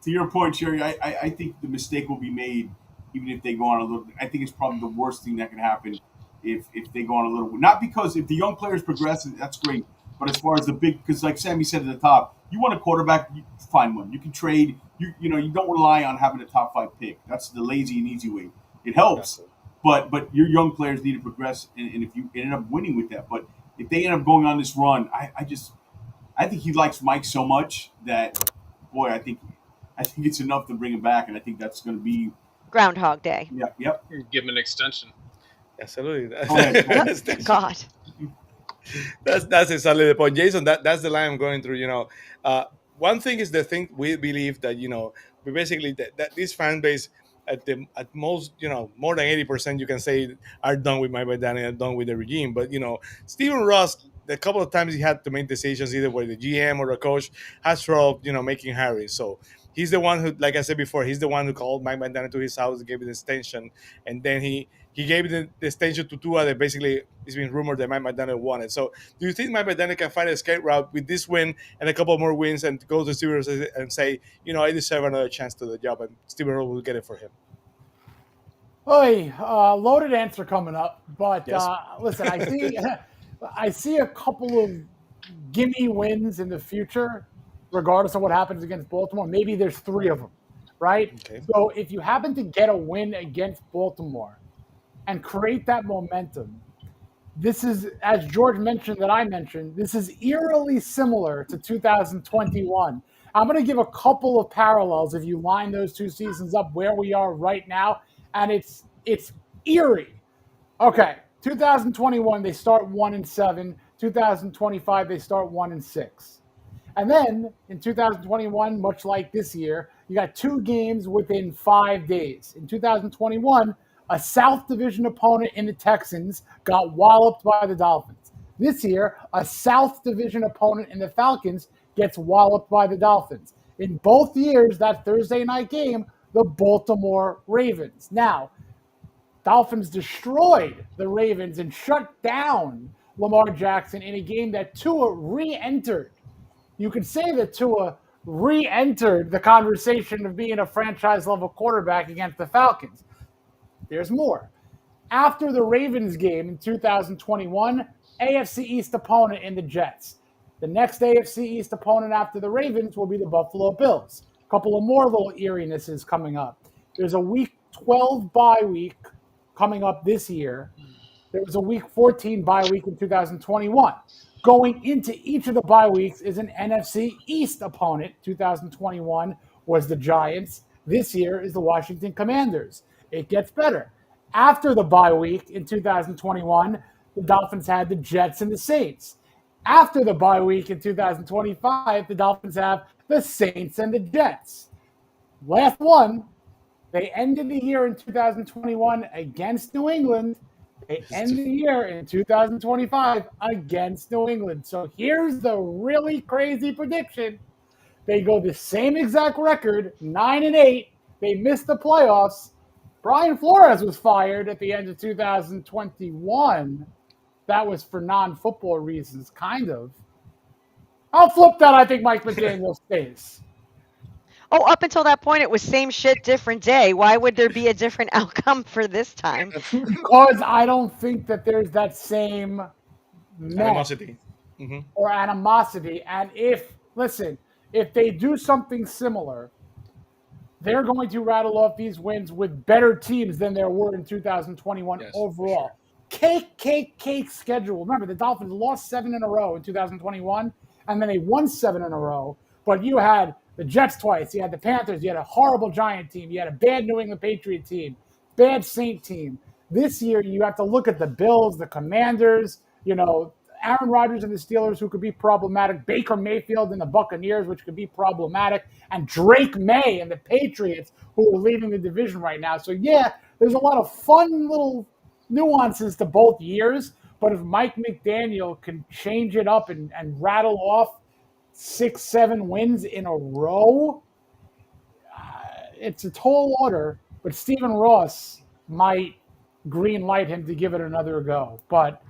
To your point, Shari, I think the mistake will be made even if they go on a little. I think it's probably the worst thing that can happen if they go on a little. Not because if the young players progress, that's great. But as far as the big, because like Sammy said at the top, you want a quarterback, you find one. You can trade. You don't rely on having a top 5 pick. That's the lazy and easy way. It helps, but your young players need to progress, and if you end up winning with that, but if they end up going on this run, I think he likes Mike so much that, boy, I think it's enough to bring him back, and I think that's going to be Groundhog Day. Yeah, yep. Give him an extension. Absolutely. God. That's exactly the point, Jason. That's the line I'm going through. One thing is the thing we believe that we basically that this fan base at most more than 80% you can say are done with Mike McDaniel and done with the regime. But Stephen Ross, the couple of times he had to make decisions either with the GM or the coach, has trouble making hires. So he's the one who, like I said before, he's the one who called Mike McDaniel to his house, gave him the extension, and then he gave the extension to Tua that basically it's been rumored that Mike McDaniel wanted. So do you think Mike McDaniel can find a escape route with this win and a couple more wins and go to Stephen Ross and say, I deserve another chance to the job, and Stephen Ross will get it for him? Loaded answer coming up, but yes. Listen, I see a couple of gimme wins in the future, regardless of what happens against Baltimore. Maybe there's 3 of them, right? Okay. So if you happen to get a win against Baltimore, and create that momentum. This is, as George mentioned, that I mentioned, this is eerily similar to 2021. I'm going to give a couple of parallels if you line those two seasons up where we are right now, and it's eerie. Okay, 2021 they start 1-7. 2025 they start 1-6. And then in 2021, much like this year, you got 2 games within 5 days. In 2021, a South Division opponent in the Texans got walloped by the Dolphins. This year, a South Division opponent in the Falcons gets walloped by the Dolphins. In both years, that Thursday night game, the Baltimore Ravens. Now, Dolphins destroyed the Ravens and shut down Lamar Jackson in a game that Tua re-entered. You could say that Tua re-entered the conversation of being a franchise-level quarterback against the Falcons. There's more. After the Ravens game in 2021, AFC East opponent in the Jets. The next AFC East opponent after the Ravens will be the Buffalo Bills. A couple of more little eerinesses coming up. There's a Week 12 bye week coming up this year. There was a Week 14 bye week in 2021. Going into each of the bye weeks is an NFC East opponent. 2021 was the Giants. This year is the Washington Commanders. It gets better. After the bye week in 2021, the Dolphins had the Jets and the Saints. After the bye week in 2025, the Dolphins have the Saints and the Jets. Last one, they ended the year in 2021 against New England. They end the year in 2025 against New England. So here's the really crazy prediction. They go the same exact record, 9-8. They missed the playoffs. Brian Flores was fired at the end of 2021. That was for non-football reasons, kind of. I'll flip that. I think Mike McDaniel stays. Oh, up until that point, it was same shit, different day. Why would there be a different outcome for this time? Because I don't think that there's that same Animosity. or animosity. And if they do something similar, they're going to rattle off these wins with better teams than there were in 2021 overall. Cake schedule. Remember, the Dolphins lost 7 in a row in 2021, and then they won 7 in a row. But you had the Jets twice. You had the Panthers. You had a horrible Giant team. You had a bad New England Patriot team, bad Saint team. This year, you have to look at the Bills, the Commanders, Aaron Rodgers and the Steelers, who could be problematic, Baker Mayfield and the Buccaneers, which could be problematic, and Drake May and the Patriots, who are leading the division right now. So, yeah, there's a lot of fun little nuances to both years, but if Mike McDaniel can change it up and rattle off 6-7 wins in a row, it's a tall order, but Stephen Ross might green light him to give it another go. But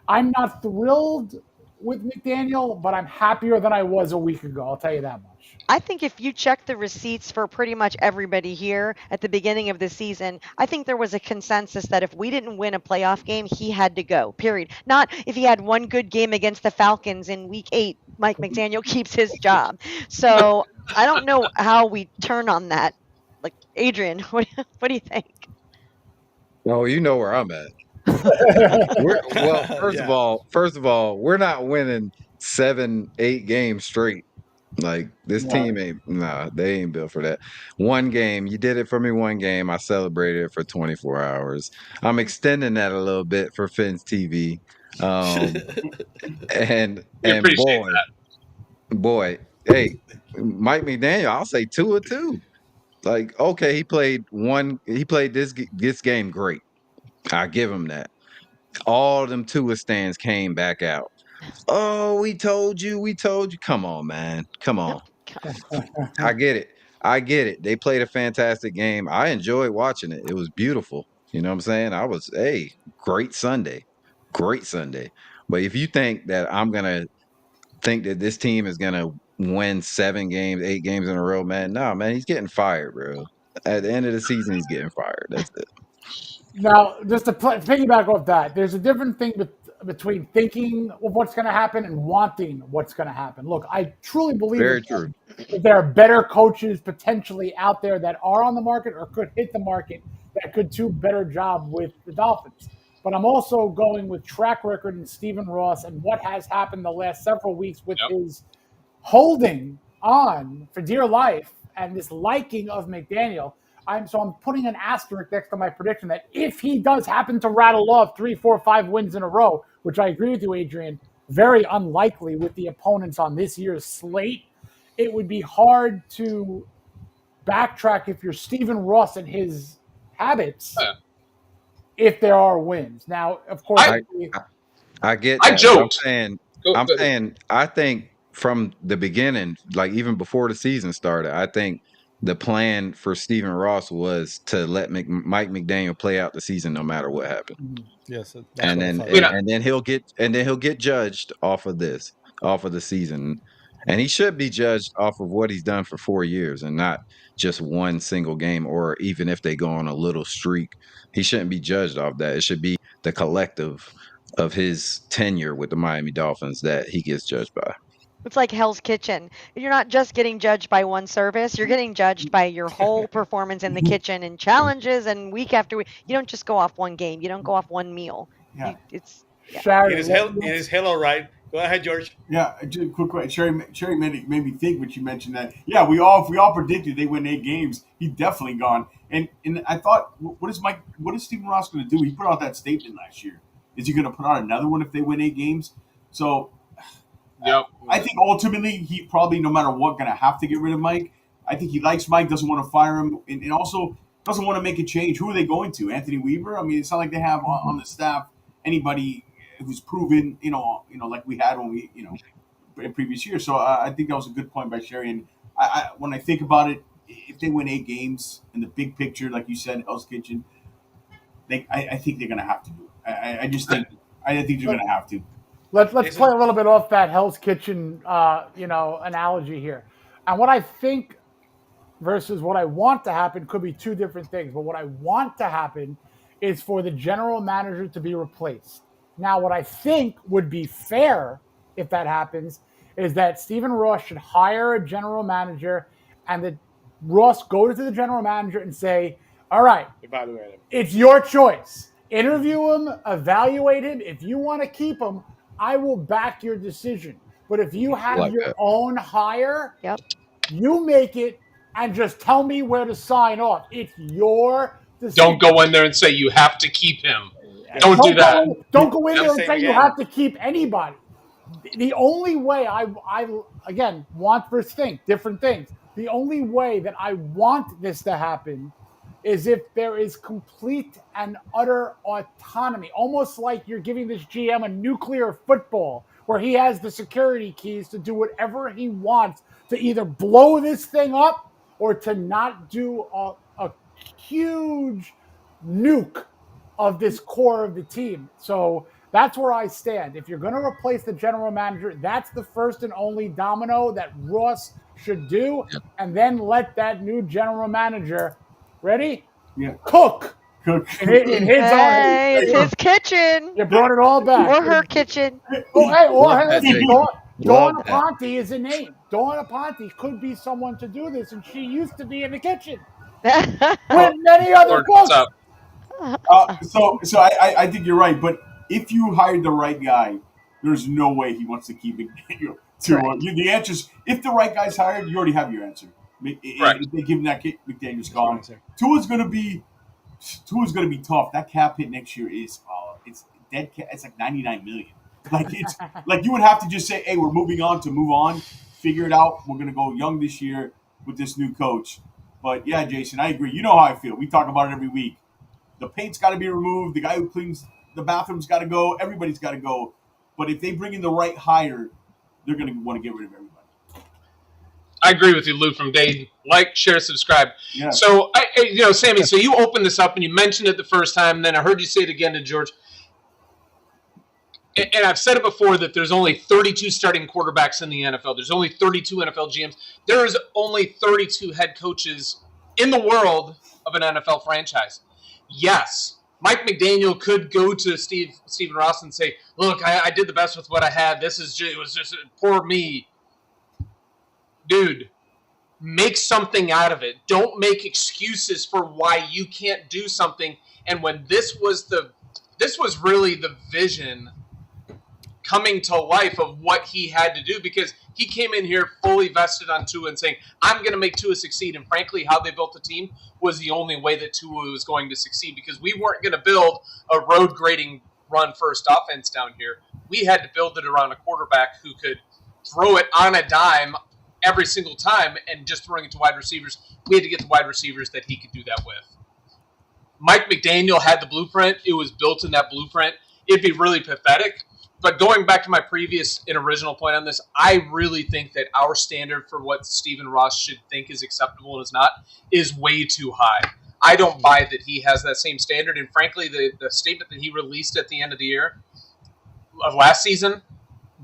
I'm not thrilled with McDaniel, but I'm happier than I was a week ago. I'll tell you that much. I think if you check the receipts for pretty much everybody here at the beginning of the season, I think there was a consensus that if we didn't win a playoff game, he had to go, period. Not if he had one good game against the Falcons in week 8, Mike McDaniel keeps his job. So I don't know how we turn on that. Like, Adrian, what do you think? Oh, you know where I'm at. First of all, we're not winning 7-8 games straight. Like, this team they ain't built for that. One game, you did it for me one game. I celebrated it for 24 hours. I'm extending that a little bit for Fins TV. And boy, hey, Mike McDaniel, I'll say 2 or 2. Like, okay, he played this game great. I give him that. All them Tua stands came back out. Oh, we told you. Come on, man. Come on. I get it. They played a fantastic game. I enjoyed watching it. It was beautiful. You know what I'm saying? Great Sunday. Great Sunday. But if you think that I'm going to think that this team is going to win 7 games, 8 games in a row, man, no, man, he's getting fired, bro. At the end of the season, he's getting fired. That's it. Now, just to piggyback off that, there's a different thing between thinking of what's going to happen and wanting what's going to happen. Look, I truly believe that there are better coaches potentially out there that are on the market or could hit the market that that could do a better job with the Dolphins. But I'm also going with track record and Stephen Ross and what has happened the last several weeks with his holding on for dear life and this liking of McDaniel. I'm putting an asterisk next to my prediction that if he does happen to rattle off 3, 4, 5 wins in a row, which I agree with you, Adrian, very unlikely with the opponents on this year's slate, it would be hard to backtrack if you're Stephen Ross and his habits if there are wins. Now, of course, I get I that. joked. I'm saying I think from the beginning, like even before the season started, I think the plan for Stephen Ross was to let Mike McDaniel play out the season no matter what happened. Yes, And then he'll get judged off of the season. And he should be judged off of what he's done for 4 years and not just one single game, or even if they go on a little streak. He shouldn't be judged off that. It should be the collective of his tenure with the Miami Dolphins that he gets judged by. It's like Hell's Kitchen. You're not just getting judged by one service. You're getting judged by your whole performance in the kitchen and challenges and week after week. You don't just go off one game. You don't go off one meal. Yeah. Shari, It is hell all right. Go ahead, George. Yeah, just a quick question. Sherry made me think when you mentioned that. Yeah, if we all predicted they win 8 games, he's definitely gone. And I thought, what is Stephen Ross going to do? He put out that statement last year. Is he going to put out another one if they win 8 games? So, I think ultimately he probably, no matter what, going to have to get rid of Mike. I think he likes Mike, doesn't want to fire him, and also doesn't want to make a change. Who are they going to? Anthony Weaver? I mean, it's not like they have on the staff anybody who's proven, like we had when we, in previous years. So I think that was a good point by Sherry. And I when I think about it, if they win 8 games in the big picture, like you said, Hell's Kitchen, I think they're going to have to do it. I think they're going to have to. Let's play a little bit off that Hell's Kitchen, analogy here. And what I think versus what I want to happen could be 2 different things. But what I want to happen is for the general manager to be replaced. Now, what I think would be fair if that happens is that Stephen Ross should hire a general manager and that Ross go to the general manager and say, all right, evaluate him. It's your choice. Interview him, evaluate him. If you want to keep him, I will back your decision. But if you have your own hire, you make it and just tell me where to sign off. It's your decision. Don't go in there and say you have to keep him. Don't do that. Don't go in there and say you have to keep anybody. The only way I again, want versus think, different things. The only way that I want this to happen is if there is complete and utter autonomy, almost like you're giving this GM a nuclear football where he has the security keys to do whatever he wants to either blow this thing up or to not do a huge nuke of this core of the team. So that's where I stand. If you're going to replace the general manager, that's the first and only domino that Ross should do, and then let that new general manager, ready? Yeah. Cook. In his Hey, it's his kitchen. You brought it all back. Or her kitchen. Dawn Aponte is a name. Dawn Aponte could be someone to do this, and she used to be in the kitchen with many other cooks. So I think you're right, but if you hired the right guy, there's no way he wants to keep McDaniel. The answer is, if the right guy's hired, you already have your answer. If they give him that kid, McDaniel's gone. Tua's going to be tough. That cap hit next year is it's dead cap. It's like $99 million. Like it's like you would have to just say, hey, we're moving on to move on, figure it out. We're going to go young this year with this new coach. But yeah, Jason, I agree. You know how I feel. We talk about it every week. The paint's got to be removed. The guy who cleans the bathroom's got to go. Everybody's got to go. But if they bring in the right hire, they're going to want to get rid of everybody. I agree with you, Lou, from day. Like, share, subscribe. Yeah. So, Sammy, so you opened this up and you mentioned it the first time, and then I heard you say it again to George. And I've said it before that there's only 32 starting quarterbacks in the NFL. There's only 32 NFL GMs. There is only 32 head coaches in the world of an NFL franchise. Yes, Mike McDaniel could go to Stephen Ross and say, look, I did the best with what I had. It was just poor me. Dude, make something out of it. Don't make excuses for why you can't do something. And when this was really the vision coming to life of what he had to do, because he came in here fully vested on Tua and saying, I'm going to make Tua succeed. And frankly, how they built the team was the only way that Tua was going to succeed, because we weren't going to build a road grading run first offense down here. We had to build it around a quarterback who could throw it on a dime every single time, and just throwing it to wide receivers. We had to get the wide receivers that he could do that with. Mike McDaniel had the blueprint. It was built in that blueprint. It'd be really pathetic. But going back to my previous and original point on this, I really think that our standard for what Stephen Ross should think is acceptable and is not is way too high. I don't buy that he has that same standard. And frankly, the statement that he released at the end of the year of last season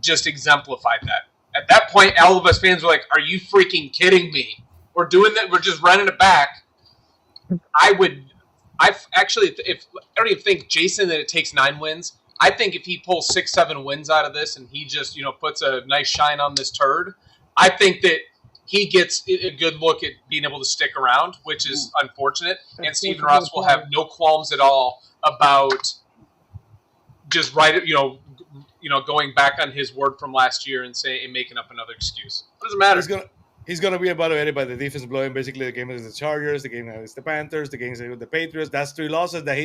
just exemplified that. At that point, all of us fans were like, are you freaking kidding me? We're doing that. We're just running it back. I don't even think, Jason, that it takes 9 wins. I think if he pulls 6-7 wins out of this and he just, puts a nice shine on this turd, I think that he gets a good look at being able to stick around, which is unfortunate. And Stephen Ross will have no qualms at all about just going back on his word from last year and making up another excuse. What does it matter? He's gonna be evaluated by the defense blowing basically the game against the Chargers, the game against the Panthers, the games against the Patriots. That's 3 losses that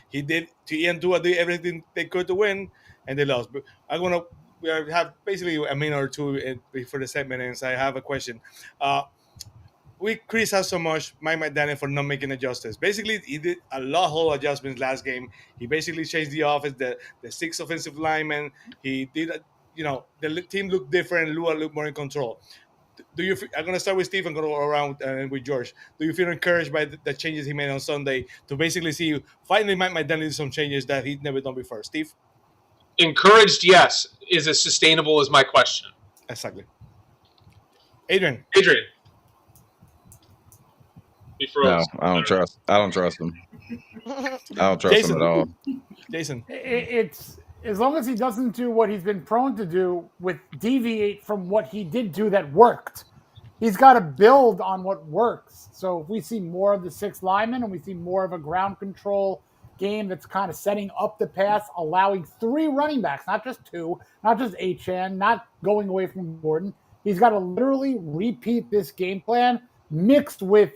he did to Ian Tua did everything they could to win, and they lost. But we have basically a minute or two before the segment ends. I have a question. We criticize so much Mike McDaniel for not making adjustments. Basically, he did a lot of adjustments last game. He basically changed the offense, the 6 offensive linemen. He did, the team looked different. Lua looked more in control. I'm going to start with Steve and go around with George. Do you feel encouraged by the changes he made on Sunday to basically see finally Mike McDaniel did some changes that he'd never done before? Steve? Encouraged, yes. Is it sustainable is my question. Exactly. Adrian. He froze. No, I don't trust him. I don't trust him at all. Jason. It's as long as he doesn't do what he's been prone to do, with deviate from what he did do that worked. He's got to build on what works. So if we see more of the 6 linemen and we see more of a ground control game that's kind of setting up the pass, allowing 3 running backs, not just 2, not just Achane, not going away from Gordon. He's got to literally repeat this game plan mixed with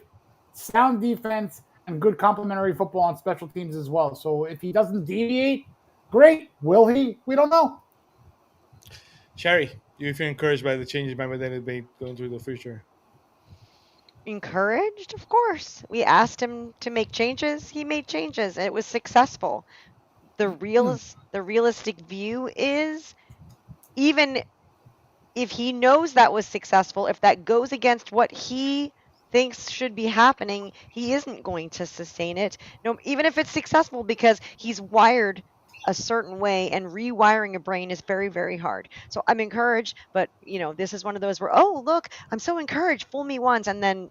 sound defense and good complementary football on special teams as well. So if he doesn't deviate, great. Will he? We don't know. Shari, do you feel encouraged by the changes Mike McDaniel made going through the future? Encouraged? Of course. We asked him to make changes. He made changes. And it was successful. The realistic view is, even if he knows that was successful, if that goes against what he thinks should be happening, he isn't going to sustain it. No, even if it's successful, because he's wired a certain way, and rewiring a brain is very, very hard. So I'm encouraged, but this is one of those where, oh, look, I'm so encouraged, fool me once, and then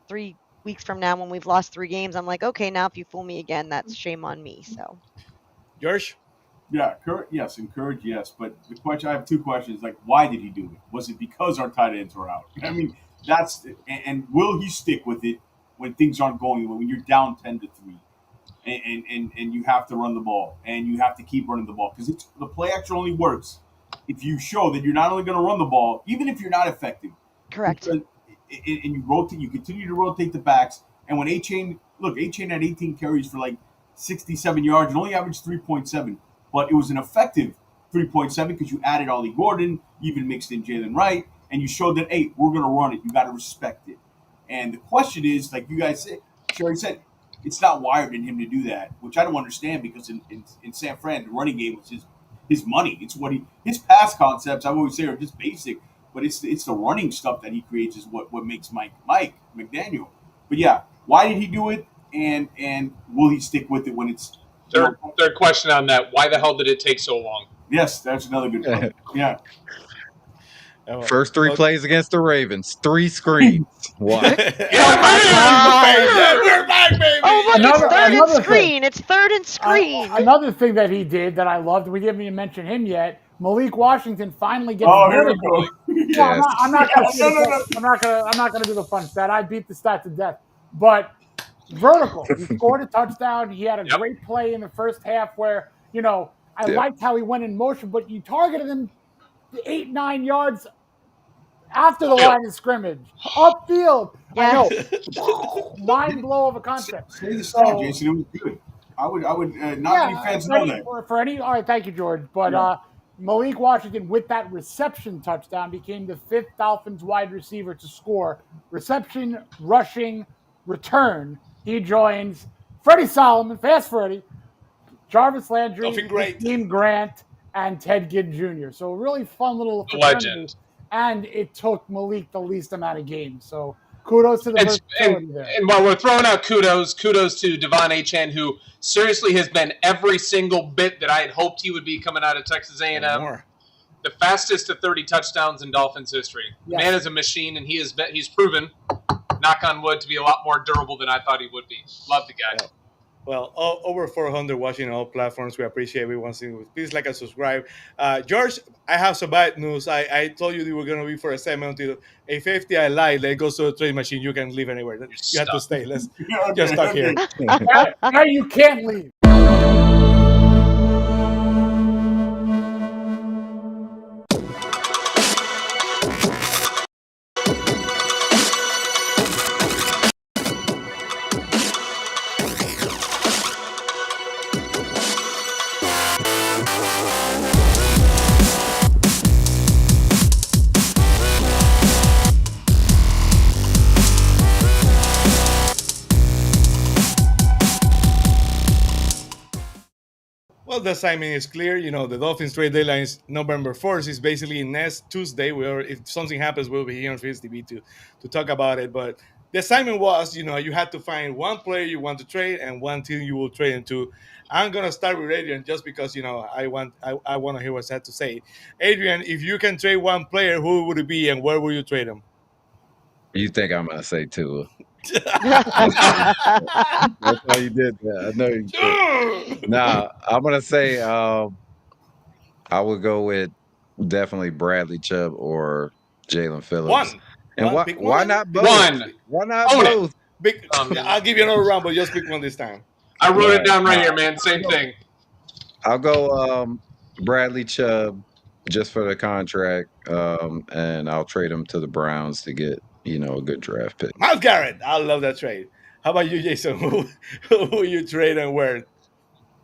3 weeks from now when we've lost 3 games, I'm like, okay, now if you fool me again, that's shame on me. So George? Yeah, yes, encouraged, yes. But the question, I have 2 questions. Like, why did he do it? Was it because our tight ends were out? I mean, and will he stick with it when things aren't going well, when you're down 10-3? And you have to run the ball, and you have to keep running the ball, because the play action only works if you show that you're not only going to run the ball, even if you're not effective. Correct. And you rotate, you continue to rotate the backs. And when Achane had 18 carries for like 67 yards and only averaged 3.7, but it was an effective 3.7 because you added Ollie Gordon, you even mixed in Jalen Wright, and you showed that, hey, we're going to run it. You got to respect it. And the question is, like you guys said, Shari said, it's not wired in him to do that, which I don't understand, because in San Fran, the running game was his money. It's what his pass concepts, I always say, are just basic, but it's the running stuff that he creates is what makes Mike McDaniel. But yeah, why did he do it, and will he stick with it when it's third question on that? Why the hell did it take so long? Yes, that's another good question. Yeah. First 3 plays against the Ravens, 3 screens. What? We're back, baby. Oh, look, it's third and screen. It's third and screen. Another thing that he did that I loved, we didn't even mention him yet, Malik Washington finally gets Oh, here we vertical. go. No, I'm not No, no. gonna do the fun stat. I beat the stat to death. But vertical. He scored a touchdown. He had a great play in the first half where, I liked how he went in motion, but you targeted him 8-9 yards after the line of scrimmage. Upfield. Yeah. I know. Mind blow of a concept. Say the stat, Jason. It was good. I would not many fans know that. All right, thank you, George. But Malik Washington, with that reception touchdown, became the 5th Dolphins wide receiver to score reception, rushing, return. He joins Freddie Solomon, Fast Freddie, Jarvis Landry, Dean Grant, and Ted Ginn Jr. So a really fun little legend. And it took Malik the least amount of games. So kudos to the versatility there. And while we're throwing out kudos to Devon Achane, who seriously has been every single bit that I had hoped he would be coming out of Texas A&M. The fastest to 30 touchdowns in Dolphins history. Yes. Man is a machine, and he's proven, knock on wood, to be a lot more durable than I thought he would be. Love the guy. Well, over 400 watching all platforms. We appreciate everyone seeing. Please like and subscribe. George, I have some bad news. I told you were going to be for a segment until 8:50. I lied. It goes to the trade machine. You can leave anywhere. You have to stay. Let's just stuck here. Now you can't leave. Well, the assignment is clear. The Dolphins trade deadline is November 4th. It's basically next Tuesday. If something happens, we'll be here on Fins TV to talk about it. But the assignment was, you had to find one player you want to trade and one team you will trade into. I'm gonna start with Adrian just because I want to hear what he had to say. Adrian, if you can trade one player, who would it be and where would you trade him? You think I'm gonna say Tua? That's why you did that. I know you did. Nah, I'm gonna say I would go with definitely Bradley Chubb or Jalen Phillips. Why not both? Why not Own both? I'll give you another round, but just pick one this time. I wrote it down right here, man. Same thing. I'll go Bradley Chubb just for the contract, and I'll trade him to the Browns to get a good draft pick. Miles Garrett, I love that trade. How about you, Jason? Who you trade and where?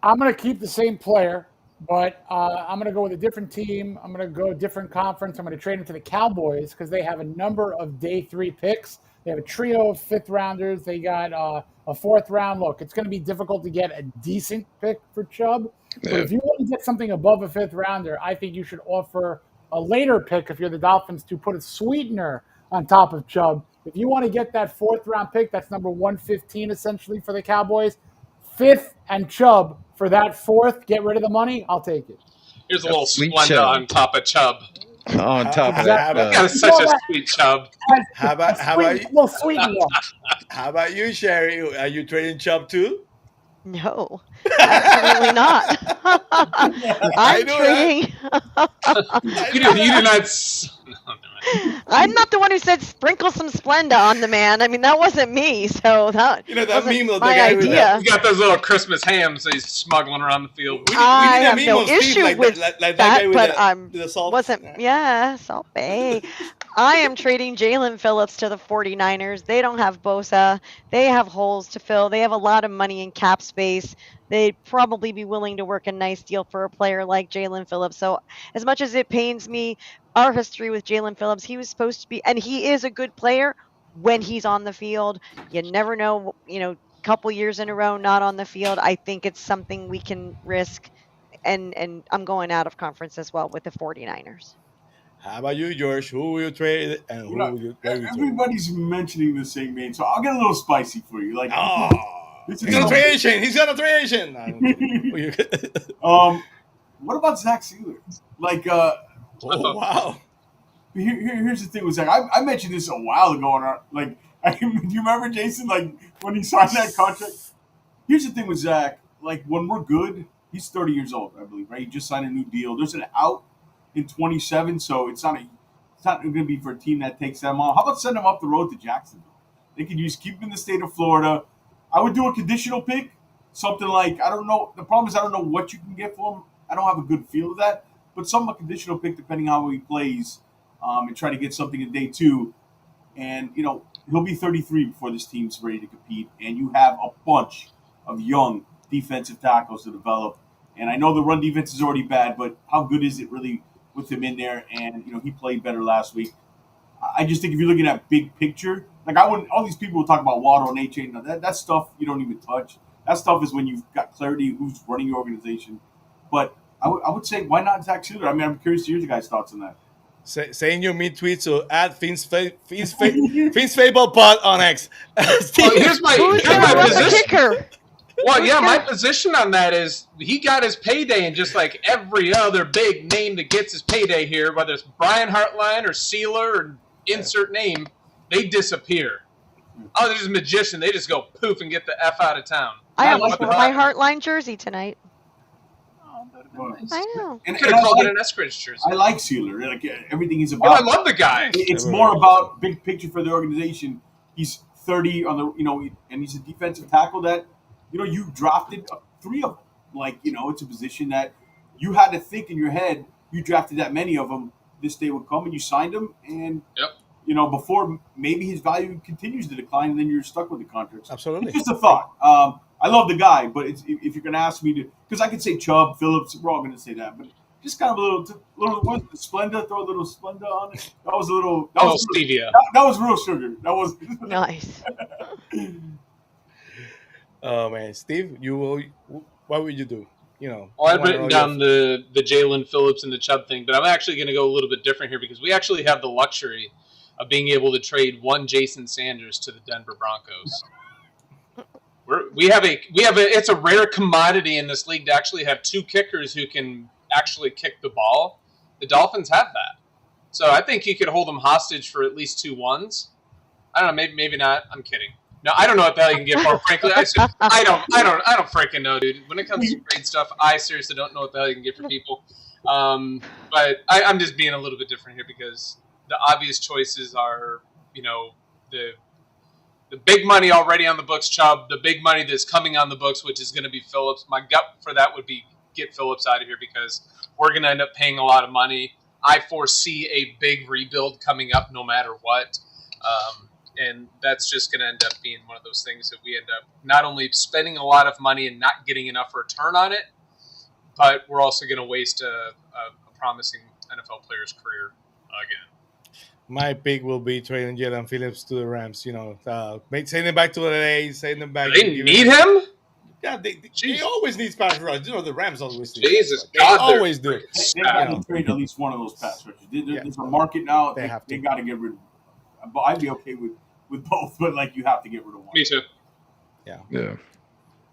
I'm going to keep the same player, but I'm going to go with a different team. I'm going to go a different conference. I'm going to trade him to the Cowboys because they have a number of day 3 picks. They have a trio of 5th rounders. They got a 4th round. Look, it's going to be difficult to get a decent pick for Chubb. Yeah. But if you want to get something above a 5th rounder, I think you should offer a later pick if you're the Dolphins to put a sweetener on top of Chubb. If you want to get that 4th round pick, that's number 115 essentially for the Cowboys. 5th and Chubb for that 4th. Get rid of the money. I'll take it. Here's a little Splenda on top of Chubb. On top of that, Got such a sweet Chubb. How about you? Little sweet one. How about you, Shari? Are you trading Chubb too? No, absolutely not. I'm trading. You do not. I'm not the one who said sprinkle some Splenda on the man. I mean, that wasn't me. So that that wasn't meme of the my guy with idea. You got those little Christmas hams that he's smuggling around the field. I need a have meme no of Steve issue like with that guy that, with but the salt. Salt Bay. I am trading Jalen Phillips to the 49ers. They don't have Bosa. They have holes to fill. They have a lot of money in cap space. They'd probably be willing to work a nice deal for a player like Jalen Phillips. So as much as it pains me, our history with Jalen Phillips, he was supposed to be, and he is a good player when he's on the field. You never know, couple years in a row not on the field. I think it's something we can risk, and I'm going out of conference as well with the 49ers. How about you, George? Who will you trade and who will you trade? Everybody's mentioning the same name, so I'll get a little spicy for you. Like, he's gonna trade Asian. He's gonna trade Asian. What about Zach Sealer? Like, wow. Here's the thing with Zach. I mentioned this a while ago. Do you remember, Jason? Like when he signed that contract. Here's the thing with Zach. Like when we're good, he's 30 years old, I believe, right? He just signed a new deal. There's an out in 27, so it's not going to be for a team that takes them on. How about send them up the road to Jacksonville? They could keep them in the state of Florida. I would do a conditional pick, something like, I don't know. The problem is I don't know what you can get for him. I don't have a good feel of that. But a conditional pick, depending on how he plays, and try to get something in day 2. And, he'll be 33 before this team's ready to compete. And you have a bunch of young defensive tackles to develop. And I know the run defense is already bad, but how good is it really with him in there? And, he played better last week. I just think if you're looking at big picture, like all these people will talk about Waddle and A-Chain. That stuff you don't even touch. That stuff is when you've got clarity who's running your organization. But I would say, why not Zach Sealer? I mean, I'm curious to hear you guys' thoughts on that. Say in your mid-tweet, so add Fins Fable Pod on X. Well, here's my position. Kicker? Well, yeah, my position on that is he got his payday, and just like every other big name that gets his payday here, whether it's Brian Hartline or Sealer or insert name, they disappear. Oh, there's a magician. They just go poof and get the F out of town. I almost wore my Heartline jersey tonight. I know. And could have called it an Eskridge jersey. I like Sealer. Like everything he's Oh, about. I love the guy. It's more about big picture for the organization. He's 30 on the, and he's a defensive tackle that, you drafted 3 of them. Like, it's a position that you had to think in your head. You drafted that many of them. This day would come, and you signed him, and before maybe his value continues to decline, and then you're stuck with the contracts. Absolutely. It's just a thought. I love the guy, but if you're going to ask me to, because I could say Chubb, Phillips, we're all going to say that, but just kind of a little Splenda, throw a little Splenda on it. That was a little. That was stevia. That was real sugar. That was nice. Oh man, Steve, what would you do? Well, I've written down the Jalen Phillips and the Chubb thing, but I'm actually going to go a little bit different here because we actually have the luxury of being able to trade one Jason Sanders to the Denver Broncos. It's a rare commodity in this league to actually have 2 kickers who can actually kick the ball. The Dolphins have that, so I think you could hold them hostage for at least 2 ones. I don't know, maybe not. I'm kidding. No, I don't know what the hell you can get for. Frankly, I don't freaking know, dude. When it comes to trade stuff, I seriously don't know what the hell you can get for people. But I'm just being a little bit different here because the obvious choices are, the big money already on the books, Chubb, the big money that's coming on the books, which is going to be Phillips. My gut for that would be get Phillips out of here because we're going to end up paying a lot of money. I foresee a big rebuild coming up no matter what. And that's just going to end up being one of those things that we end up not only spending a lot of money and not getting enough return on it, but we're also going to waste a promising NFL player's career again. My pick will be trading Jalen Phillips to the Rams. Send them back to LA, send them back. They need him? Yeah, they always need pass rush. The Rams always do. Jesus they God, always do. They got to trade at least one of those pass rushes. There's a market now. They got to get rid of them. But I'd be okay with both, but you have to get rid of one. Me too. Yeah.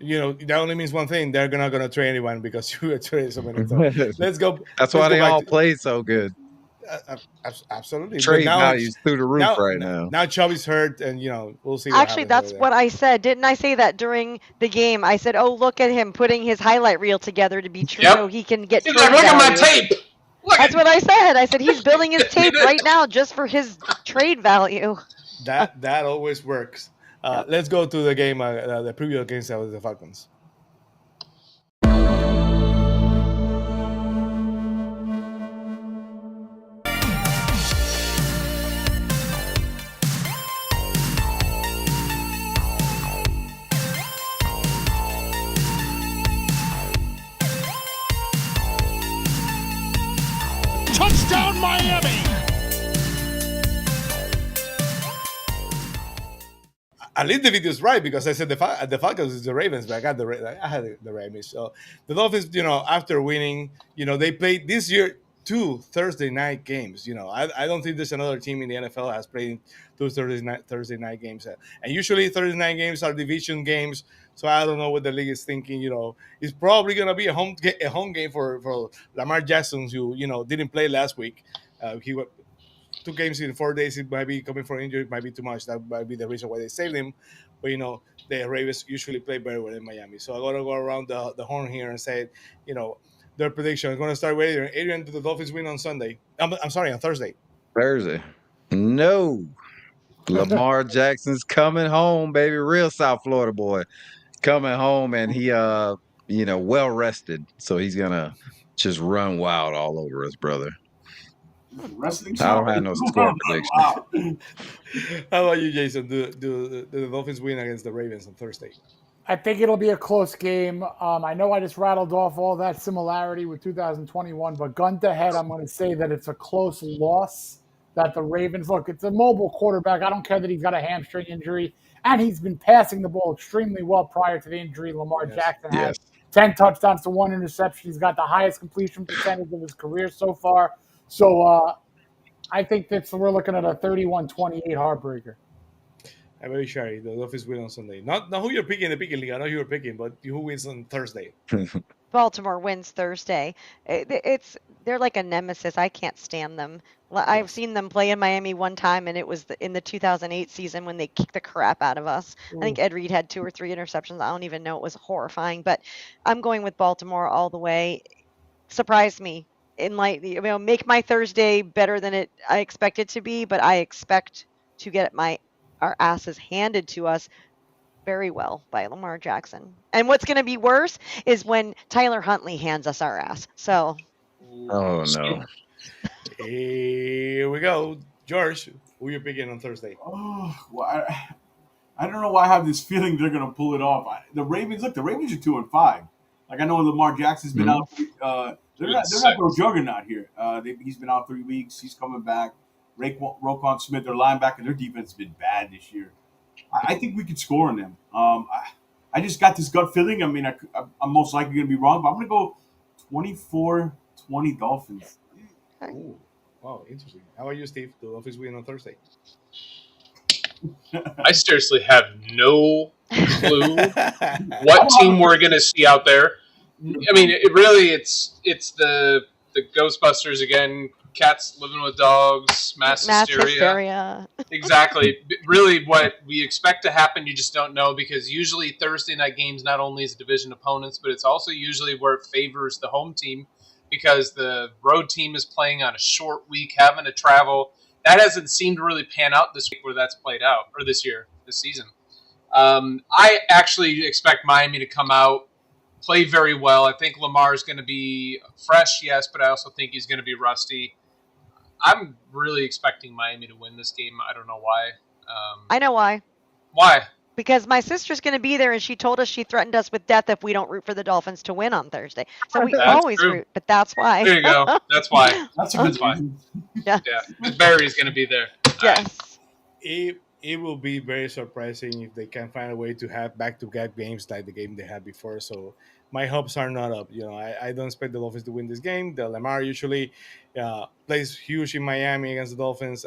That only means one thing. They're not going to trade anyone because you have traded so many times. Let's go. That's why they all play so good. Absolutely. Trade value's through the roof right now. Now Chubb is hurt, and we'll see. Actually, that's what I said. Didn't I say that during the game? I said, "Oh, look at him putting his highlight reel together to be true, so he can get." He's like, look at my tape. That's what I said. I said he's building his tape right now just for his trade value. That always works. Let's go to the game, the preview against the Falcons. Touchdown, Miami! At least the video is right because I said the Falcons is the Ravens, but I had the Ravens. So the Dolphins, after winning, they played this year 2 Thursday night games. I don't think there's another team in the NFL has played 2 Thursday night games. And usually Thursday night games are division games. So I don't know what the league is thinking. It's probably gonna be a home game for Lamar Jackson, who didn't play last week. He 2 games in 4 days. It might be coming from injury. It might be too much. That might be the reason why they saved him. But the Ravens usually play very well in Miami. So I gotta go around the horn here and say, their prediction. I'm going to start with Adrian. Adrian, do the Dolphins win on Sunday? I'm sorry, on Thursday. Thursday. No. Lamar Jackson's coming home, baby. Real South Florida boy. Coming home, and he well rested. So he's gonna just run wild all over us, brother. Wrestling I don't have no score prediction. Wow. How about you, Jason? Do the Dolphins win against the Ravens on Thursday? I think it'll be a close game. I know I just rattled off all that similarity with 2021, but gun to head, I'm going to say that it's a close loss. That the Ravens, look, it's a mobile quarterback. I don't care that he's got a hamstring injury, and he's been passing the ball extremely well prior to the injury. Lamar Jackson had 10 touchdowns to 1 interception. He's got the highest completion percentage of his career so far. So I think we're looking at a 31-28 heartbreaker. I'm very Shari. The Dolphins win on Sunday. Not who you're picking in the picking league. I know who you're picking, but who wins on Thursday? Baltimore wins Thursday. They're like a nemesis. I can't stand them. I've seen them play in Miami one time, and it was in the 2008 season when they kicked the crap out of us. I think Ed Reed had 2 or 3 interceptions. I don't even know. It was horrifying. But I'm going with Baltimore all the way. Surprise me. Make my Thursday better than I expect it to be, but I expect to get our asses handed to us very well by Lamar Jackson. And what's going to be worse is when Tyler Huntley hands us our ass. So. Oh, no. Here we go. George, who you picking on Thursday? Oh, well, I don't know why I have this feeling they're going to pull it off. The Ravens are 2-5. Like, I know Lamar Jackson's been out. They're not no juggernaut here. He's been out 3 weeks. He's coming back. Roquan Smith, their linebacker, their defense has been bad this year. I think we could score on them. I just got this gut feeling. I mean, I'm most likely going to be wrong, but I'm going to go 24-20 Dolphins. Ooh, wow, interesting. How about you, Steve? The Dolphins win on Thursday. I seriously have no clue what team we're going to see out there. I mean, it's the Ghostbusters again. Cats living with dogs, mass hysteria. Exactly. Really, what we expect to happen, you just don't know, because usually Thursday night games not only is division opponents, but it's also usually where it favors the home team, because the road team is playing on a short week, having to travel. That hasn't seemed to really pan out this week where that's played out, or this season. I actually expect Miami to come out, play very well. I think Lamar is going to be fresh, yes, but I also think he's going to be rusty. I'm really expecting Miami to win this game. I don't know why. I know why. Why? Because my sister's going to be there, and she told us she threatened us with death if we don't root for the Dolphins to win on Thursday. So we always root, but that's why. There you go. That's why. That's a good one. Yeah. Barry's going to be there. Yes. It will be very surprising if they can find a way to have back-to-back games like the game they had before. So my hopes are not up. I don't expect the Dolphins to win this game. The Lamar usually plays huge in Miami against the Dolphins.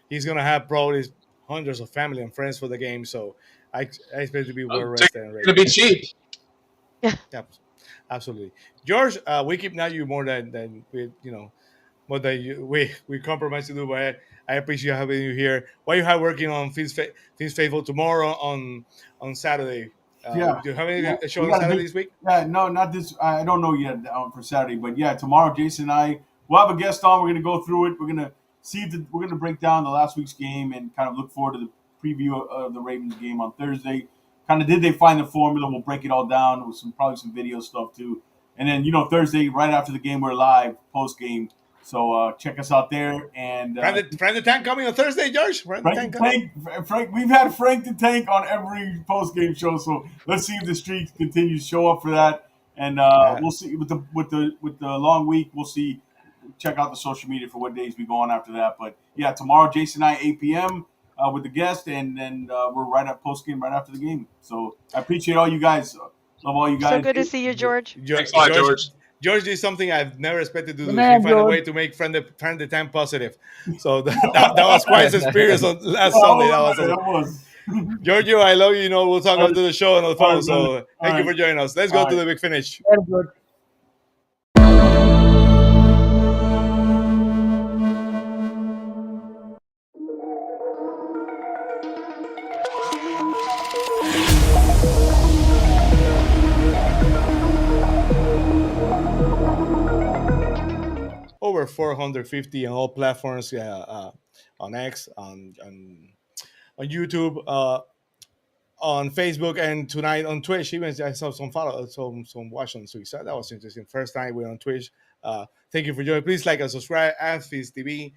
He's going to have probably hundreds of family and friends for the game. So I expect to be well rested and ready. It's going to be cheap. Yeah, absolutely. George, we keep not you more than more than we compromise to do, but I appreciate having you here. What you have working on Fins Faithful tomorrow on Saturday? Do you have any show on Saturday this week? Yeah, no, not this. I don't know yet for Saturday, but yeah, tomorrow Jason and I will have a guest on. We're going to go through it. We're going to we're going to break down the last week's game and kind of look forward to the preview of the Ravens game on Thursday. Kind of did they find the formula? We'll break it all down with probably some video stuff too. And then Thursday right after the game we're live post game. So check us out there. And Frank the Tank coming on Thursday, George. Frank, we've had Frank the Tank on every post game show. So let's see if the streak continues to show up for that. And we'll see with the long week. We'll see. Check out the social media for what days we go on after that. But yeah, tomorrow Jason and I 8 p.m. With the guest, and then we're right at post game right after the game. So I appreciate all you guys. Love all you guys. So good to see you, George. Thanks a lot, George. George did something I've never expected to do. He found a way to make friend the time positive. So that was quite an experience on last Sunday. That was. Giorgio, I love you. We'll talk after the show on the phone. So thank you for joining us. Let's go to the big finish. over 450 on all platforms, on X, on YouTube, on Facebook, and tonight on Twitch. Even I saw some watch on Twitch. So that was interesting. First time we're on Twitch. Thank you for joining. Please like and subscribe at Fins TV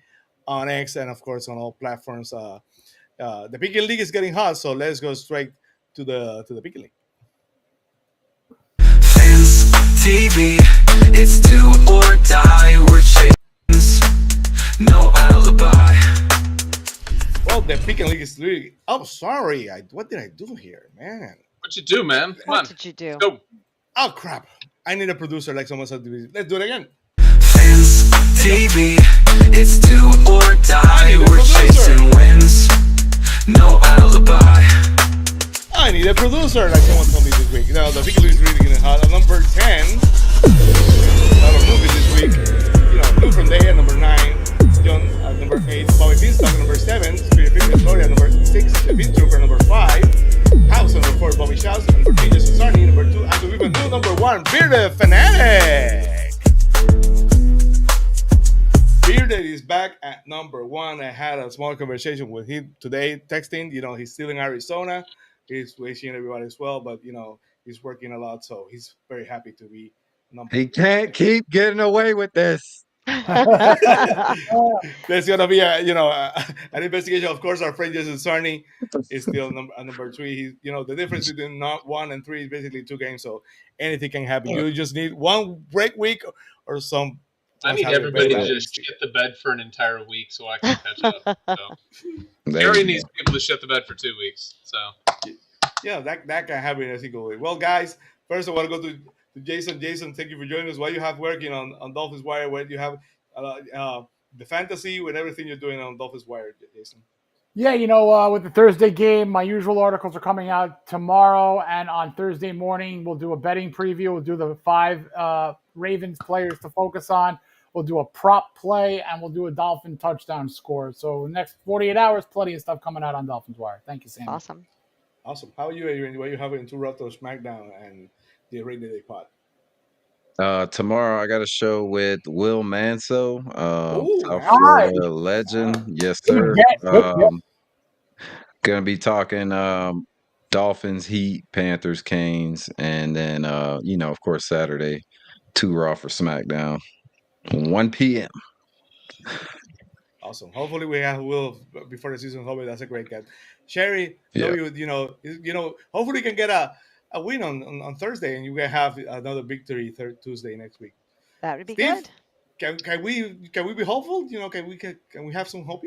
on X, and of course on all platforms. The Picking League is getting hot, so let's go straight to the Picking League. Fins TV, it's do or die. We're chains, no alibi. Well, the Picking League is really. Oh, sorry. What did I do here, man? What you do, man? Come What on. did you do? Go. Oh crap! I need a producer like someone said. Let's do it again. Fins TV, it's do or die. need a We're producer. chasing wins, no alibi. I need a producer, like someone told me this week. Now, the Picking League is really getting hot. At number 10, another movie this week. Blue from Day at number 9. John at number 8. Bobby Finstock at number 7. Spirit Film Florida at number 6. The Beat Trooper at number 5. House at number 4. Bobby Shouse at number 3. Jason Sarney number 2. And we even do number 1. Bearded Fanatic. Bearded is back at number 1. I had a small conversation with him today, texting. He's still in Arizona. He's wishing everybody as well, but he's working a lot, so he's very happy to be number. He can't keep getting away with this. There's gonna be an investigation. Of course, our friend Jason Sarney is still number 3. The difference between not 1 and 3 is basically 2 games, so anything can happen. You just need one break week or some. I need everybody to just shit the bed for an entire week so I can catch up. So. Gary needs people to shit the bed for 2 weeks. So yeah, that can happen in a single week. Well, guys, first I want to go to Jason. Jason, thank you for joining us. What you have working on Dolphins Wire? Where do you have the fantasy with everything you're doing on Dolphins Wire, Jason? Yeah, with the Thursday game, my usual articles are coming out tomorrow, and on Thursday morning, we'll do a betting preview. We'll do the 5 Ravens players to focus on. We'll do a prop play, and we'll do a Dolphin touchdown score. So next 48 hours, plenty of stuff coming out on Dolphins Wire. Thank you, Sam. Awesome. How are you, Adrian? What you have in 2 Raptors SmackDown and the Rainy Day Pod? Tomorrow I got a show with Will Manso, South nice. Florida legend. Yes, sir. Gonna be talking Dolphins, Heat, Panthers, Canes, and then of course Saturday, 2 Raw for SmackDown, 1 p.m. Awesome. Hopefully we have Will before the season. Hopefully that's a great guy. Sherry, hopefully you can get a win on Thursday, and you can have another victory Tuesday next week. That would be Steve, good. Can we be hopeful? Can we have some hope?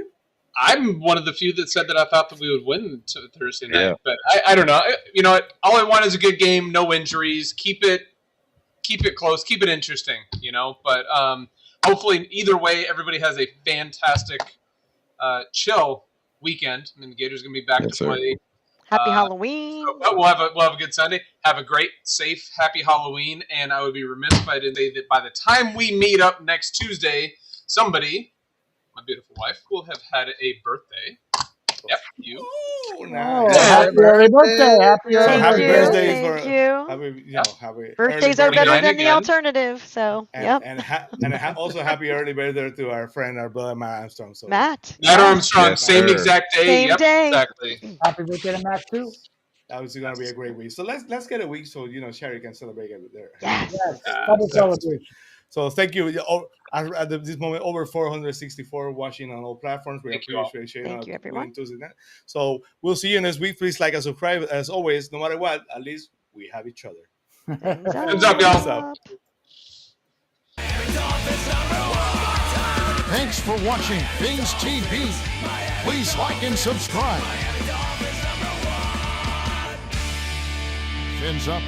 I'm one of the few that said that I thought that we would win Thursday night, but I don't know. You know what? All I want is a good game, no injuries. Keep it close, keep it interesting. But hopefully, either way, everybody has a fantastic, chill weekend. I mean, the Gators are going to be back to play. Happy Halloween. We'll have a good Sunday. Have a great, safe, happy Halloween. And I would be remiss if I didn't say that by the time we meet up next Tuesday, somebody, my beautiful wife, will have had a birthday. Yep, you. Oh, nice. Happy early birthday. Happy birthday. Thank you. Happy Birthdays are better than the alternative. So, also happy early birthday to our friend, our brother Matt Armstrong. So Matt Armstrong, Yes, same sir. exact day. Same day. Exactly. Happy birthday to Matt, too. that was going to be a great week. So let's get a week so Sherry can celebrate it there. Yes. Double celebration. So thank you. At this moment, over 464 watching on all platforms. We appreciate Thank you, everyone. Tuesday night. So we'll see you next week. Please like and subscribe. As always, no matter what, at least we have each other. Thumbs up, y'all. Thumbs up. Thanks for watching Fins TV. Please like and subscribe. Fins up.